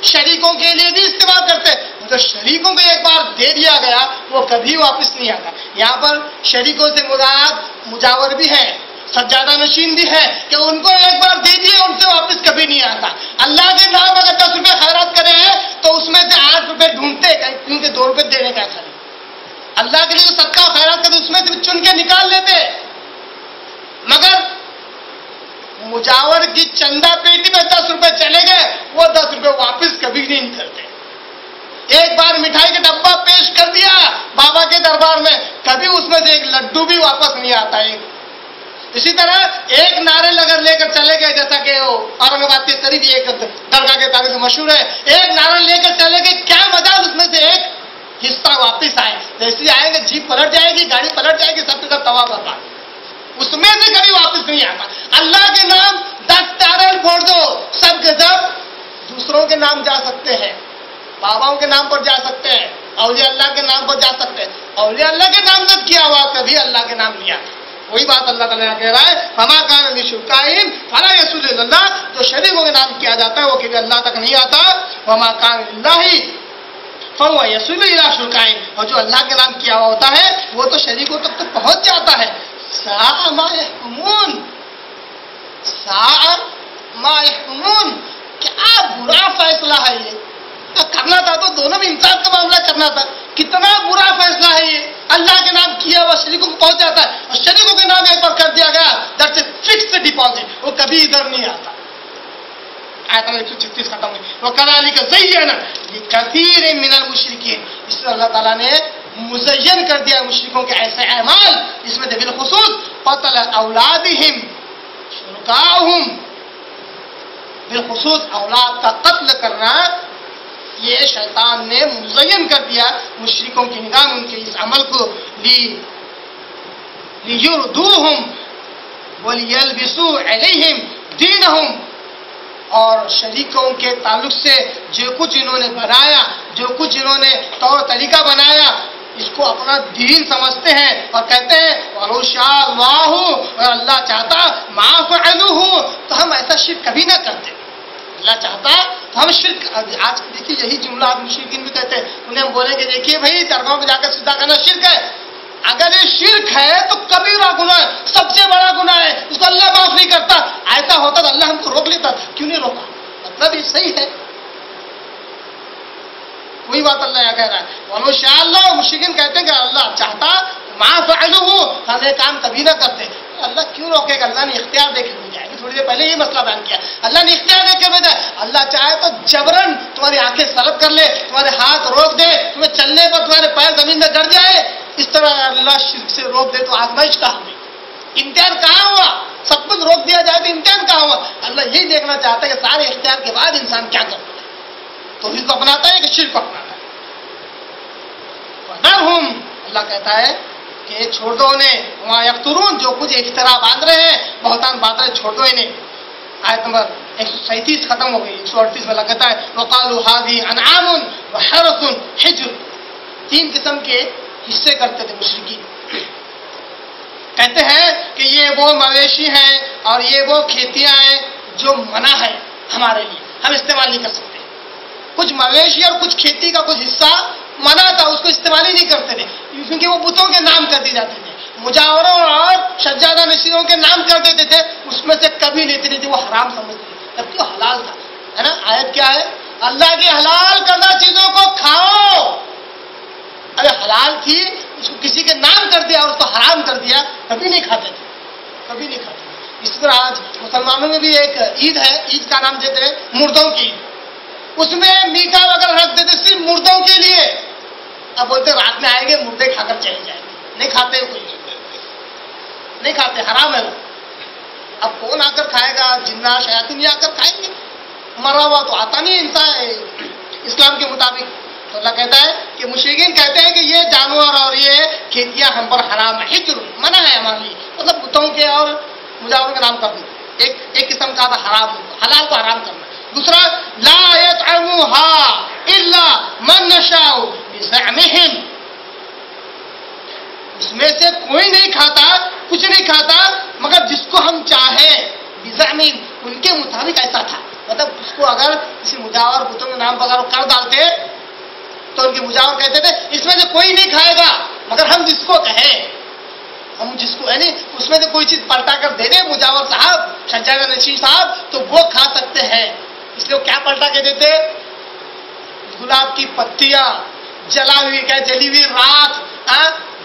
شریکوں کے لیے بھی استعمال کرتے ہیں۔ تو شریکوں کو ایک بار دے دیا گیا وہ کبھی واپس نہیں آتا۔ یہاں پر شریکوں سے مراد مجاور بھی ہے، سجادہ نشین بھی ہے کہ ان کو ایک بار دے دیے ان سے واپس کبھی نہیں آتا۔ اللہ کے نام اگر 10 روپے خیرات کرے ہیں تو اس میں سے 8 روپے ڈھونڈتے ہیں، کیونکہ 2 روپے دینے کا خرید۔ اللہ کے لیے جو صدقہ خیرات کرتے اس میں سے چن کے نکال لیتے، مگر مجاور کی چندہ پیٹی میں 10 روپے چلے گئے، وہ 10 روپے واپس کبھی نہیں کرتے۔ ایک بار مٹھائی کا ڈبہ پیش کر دیا بابا کے دربار میں، کبھی اس میں سے ایک لڈو بھی واپس نہیں آتا ہے۔ اسی طرح ایک ناریل اگر لے کر چلے گئے، جیسا کہ اورنگ آباد کے قریب ایک درگاہ کے تعلق سے مشہور ہے، ایک ناریل لے کر چلے گئے، کیا مجال اس میں سے ایک حصہ واپس آئے، جیسے آئیں گے جیپ پلٹ جائے گی، گاڑی پلٹ جائے گی، سب کے سب تباہ برباد، اس میں سے کبھی واپس نہیں آتا۔ اللہ کے نام 10 ناریل پھوڑ دو، سب کے سب دوسروں کے نام جا سکتے ہیں، باباؤں کے نام پر جا سکتے ہیں، اولیاء اللہ کے نام پر جا سکتے ہیں، اولیاء اللہ کے نام تک کیا ہوا کبھی اللہ کے نام نہیں آتا۔ وہی بات اللہ تعالیٰ کہہ رہا ہے، فما کان لشرکائہم فلا یصل الی اللہ، جو شریکوں کے نام کیا جاتا ہے وہ کبھی اللہ تک نہیں آتا۔ وما کان للہ فهو یصل الی شرکائہم، اور جو اللہ کے نام کیا ہوا ہوتا ہے وہ تو شریکوں تک تو پہنچ جاتا ہے۔ ساء ما یحکمون، ساء ما یحکمون، کیا برا فیصلہ ہے یہ۔ کرنا تھا تو دونوں میں انصاف کا معاملہ کرنا تھا، کتنا برا فیصلہ ہے یہ۔ اللہ کے نام کیا ہوا شریکوں کو پہنچ جاتا ہے، اور شریکوں کے نام ایک بار کر دیا گیا دیٹس اے فکسڈ ڈپازٹ، وہ کبھی ادھر نہیں آتا۔ آیت نمبر 136 ختم ہوئی، وَكَذَلِكَ زَيَّنَ لِكَثِيرٍ مِّنَ الْمُشْرِكِينَ، اس سے اللہ تعالیٰ نے مزین کر دیا مشرکوں کے ایسے اعمال، اس میں بالخصوص قتل اولادہم شرکاءہم، بالخصوص اولاد کا قتل کرنا، یہ شیطان نے مزین کر دیا مشرکوں کی نگاہ میں ان کے اس عمل کو، لِيُرْدُوهُمْ وَلِيَلْبِسُوا عَلَيْهِمْ دِينَهُمْ، اور شریکوں کے تعلق سے جو کچھ انہوں نے بنایا، جو کچھ انہوں نے طور طریقہ بنایا، اس کو اپنا دین سمجھتے ہیں اور کہتے ہیں وَلَوْ شَاءَ اللَّهُ، اور اللہ چاہتا مَا فَعَلُوهُ، تو ہم ایسا شرک کبھی نہ کرتے۔ اللہ چاہتا تو ہم شرک، آج دیکھیے یہی جملہ آپ مشرکین بھی کہتے ہیں، انہیں ہم بولیں گے دیکھیے بھائی درگاہوں میں جا کر سجدہ کرنا شرک ہے۔ اگر یہ شرک ہے تو کبیرہ گناہ ہے، سب سے بڑا گناہ ہے، اس کو اللہ معاف نہیں کرتا۔ ایسا ہوتا تو اللہ ہم کو روک لیتا تھا، کیوں نہیں روکا؟ مطلب یہ صحیح ہے، وہی بات اللہ یہاں کہہ رہا ہے وَلَوْ شَاءَ اللَّهُ، مشرکین کہتے ہیں کہ اللہ چاہتا مَا فَعَلُوهُ، ہم یہ کام کبھی نہ کرتے۔ اللہ کیوں روکے گا؟ اللہ نے اختیار دے کے بھیجا ہے، تھوڑی دیر پہلے یہ مسئلہ بیان کیا، اللہ نے اختیار دے کے بھیجا ہے۔ اللہ چاہے تو جبرن تمہاری آنکھیں سلب کر لے، تمہارے ہاتھ روک دے، تمہیں چلنے پر تمہارے پیر زمین میں گڑ جائے، اس طرح اللہ شرک سے روک دے تو آزمائش کہاں ہوئی؟ امتحان کہاں ہوا؟ سب کچھ روک دیا جائے تو امتحان کہاں ہوا؟ اللہ یہی دیکھنا چاہتا ہے کہ سارے اختیار کے بعد انسان کیا کرتا ہے، توحید کو اپناتا ہے کہ شرک کو اپناتا ہے۔ وَذَرْهُمْ، اللہ کہتا ہے کہ چھوڑ دو انہیں، وَمَا يَفْتُرُونَ، جو کچھ افترا باندھ رہے ہیں، بہتان باندھ رہے، چھوڑ دو انہیں۔ آیت نمبر 137 ختم ہو گئی، 138 میں اللہ کہتا ہے وَقَالُوا هَٰذِهِ أَنْعَامٌ وَحَرَثٌ حِجْرٌ، 3 قسم کے حصے کرتے تھے مشرکین، کہتے ہیں کہ یہ وہ مویشی ہیں اور یہ وہ کھیتیاں ہیں جو منع ہے ہمارے لیے، ہم استعمال نہیں کر سکتے۔ کچھ مویشی اور کچھ کھیتی کا کچھ حصہ منع تھا، اس کو استعمال ہی نہیں کرتے تھے، کیونکہ وہ بتوں کے نام کر دی جاتے تھے، مجاوروں اور سجادہ نشینوں کے نام کر دیتے تھے، اس میں سے کبھی لیتے نہیں تھے، وہ حرام سمجھتے تھے، جبکہ وہ حلال تھا، ہے نا۔ آیت کیا ہے؟ اللہ کی حلال کردہ چیزوں کو کھاؤ۔ ارے حلال تھی، اس کو کسی کے نام کر دیا اور اس کو حرام کر دیا، کبھی نہیں کھاتے تھے، کبھی نہیں کھاتے۔ اس طرح آج مسلمانوں میں بھی ایک عید ہے، عید کا نام دیتے ہیں مردوں کی عید، اس میں میٹھا وغیرہ رکھ دیتے صرف مردوں کے لیے، اب بولتے رات میں آئیں گے مردے کھا کر چلے جائیں گے، نہیں کھاتے کوئی، نہیں کھاتے، حرام ہے وہ۔ اب کون آ کر کھائے گا؟ جنات شیاطین آ کر کھائیں گے، مرا ہوا تو آتا نہیں انسان اسلام کے مطابق، تو اللہ کہتا ہے کہ مشرکین کہتے ہیں کہ یہ جانور اور یہ کھیتیاں ہم پر حرام ہے، حجر منع ہے ہمارے لیے، مطلب بتوں کے اور مجاوروں کے نام کرنا، ایک قسم کا تھا حرام، حلال کو حرام کرنا۔ دوسرا لا يطعمها الا من نشاء بزعمهم، اس میں سے کوئی نہیں کھاتا، کچھ نہیں کھاتا مگر جس کو ہم چاہیں، بزعمهم ان کے مطابق ایسا تھا، مطلب اس کو اگر کسی مجاور بتوں کے نام وغیرہ کر ڈالتے تو ان کے مجاور کہتے تھے اس میں سے کوئی نہیں کھائے گا مگر ہم جس کو کہیں، ہم جس کو یعنی اس میں سے کوئی چیز پلٹا کر دے دیں مجاور صاحب، شجاع نشین صاحب، تو وہ کھا سکتے ہیں۔ اس لیے وہ کیا پلٹا کے دیتے؟ گلاب کی پتیاں، جلی ہوئی راکھ،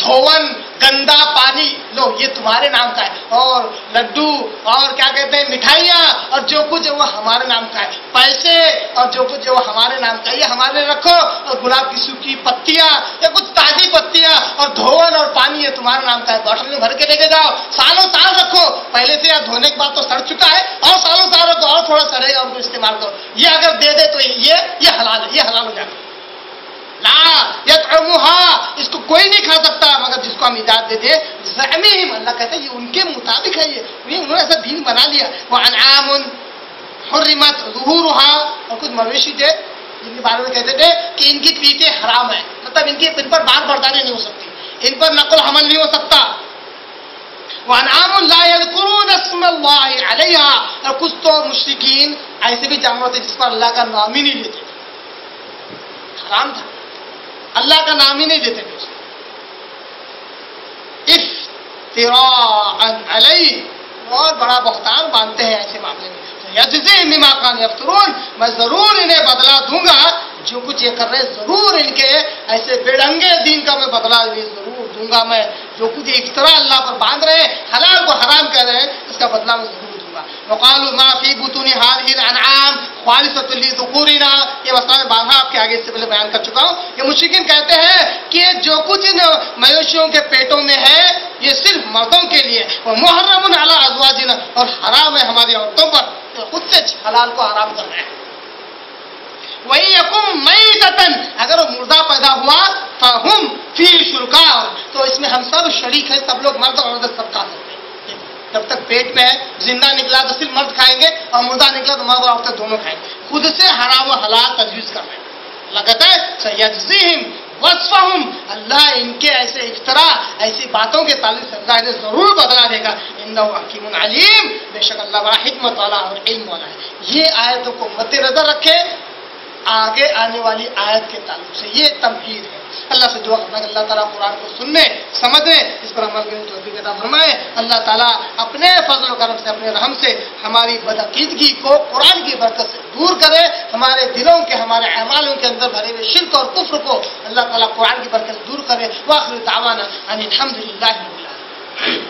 دھون، گندا پانی، لو یہ تمہارے نام کا ہے، اور لڈو اور کیا کہتے ہیں مٹھائیاں اور جو کچھ ہے وہ ہمارے نام کا ہے، پیسے اور جو کچھ ہے وہ ہمارے نام کا ہے، یہ ہمارے رکھو، اور گلاب کی سوکھی پتیاں یا کچھ تازی پتیاں اور دھون اور پانی یہ تمہارے نام کا ہے، بوتل میں بھر کے لے کے جاؤ، سالوں سال رکھو، پہلے سے یا دھونے کے بعد تو سڑ چکا ہے اور سالوں سال رکھو اور تھوڑا سڑے گا، ان کو استعمال کرو، یہ اگر دے دے تو یہ حلال ہے، یہ حلال ہو جائے گا۔ لا یطعمها، اس کو کوئی نہیں کھا سکتا مگر جس کو ہم اجازت دے دیں، زعمہم، اللہ کہتا ہے یہ ان کے مطابق ہے، یہ انہوں نے ایسا دین بنا لیا۔ وانعام حرمت ظہورها، اور کچھ مویشی تھے جن کے بارے میں کہتے تھے کہ ان کی پیٹیں حرام ہے، مطلب ان پر بار برداری نہیں ہو سکتی، ان پر نقل حمل نہیں ہو سکتا۔ وانعام لا یذکرون اسم اللہ علیہا، اور کچھ تو مشرکین ایسے بھی جانور تھے جس پر اللہ کا نام ہی نہیں لیتے، حرام تھا، اللہ کا نام ہی نہیں دیتے تھے، افتراء علیہ، اور بڑا بہتان باندھتے ہیں ایسے معاملے میں۔ یجزیہم بما کانوا یفترون، میں ضرور انہیں بدلہ دوں گا، جو کچھ یہ کر رہے ضرور ان کے ایسے بے ڈھنگے دین کا میں بدلہ ضرور دوں گا، میں جو کچھ افتراء اللہ پر باندھ رہے ہیں، حلال کو حرام کہہ رہے ہیں، اس کا بدلہ میں ضرور دوں گا۔ وقالوا ما فی بطون هذه الانعام خالصۃ لذکورنا، یہ مسئلہ میں بارہا آپ کے آگے سے پہلے بیان کر چکا ہوں کہ مشرکین کہتے ہیں کہ جو کچھ ان مویشیوں کے پیٹوں میں ہے یہ صرف مردوں کے لیے، اور محرم علی ازواجنا، اور حرام ہے ہماری عورتوں پر، خود سے حلال کو حرام کر رہے ہیں۔ وَإِن يَكُن مَيْتَةً، اگر وہ مردہ پیدا ہوا، فَهُمْ فِيهِ شُرَكَاءُ، تو اس میں ہم سب شریک ہیں، سب لوگ مرد اور عورت سب کھا سکتے ہیں، جب تک پیٹ میں ہے، زندہ نکلا تو صرف مرد کھائیں گے اور مردہ نکلا تو مرد اور عورتیں دونوں کھائیں گے، خود سے حرام و حلال تجویز کر رہے ہیں۔ اللہ کہتا ہے سَيَجْزِيهِمْ وَصْفَهُمْ، اللہ ان کے ایسے افتراء، ایسی باتوں کے تعلق سے اللہ انہیں ضرور بدلا دے گا، انہ حکیم علیم، بے شک اللہ بڑا حکمت والا اور علم والا ہے۔ یہ آیتوں کو مد نظر رکھے آگے آنے والی آیت کے تعلق سے، یہ تمہید ہے۔ اللہ سے دعا کرنا کہ اللہ تعالیٰ قرآن کو سننے سمجھنے اس پر عمل کرنے توفیق عطا فرمائے۔ اللہ تعالیٰ اپنے فضل و کرم سے اپنے رحم سے ہماری بدعقیدگی کو قرآن کی برکت سے دور کرے، ہمارے دلوں کے ہمارے اعمالوں کے اندر بھرے ہوئے شرک اور کفر کو اللہ تعالیٰ قرآن کی برکت سے دور کرے۔ وآخر دعوانا ان الحمد للہ رب العالمین۔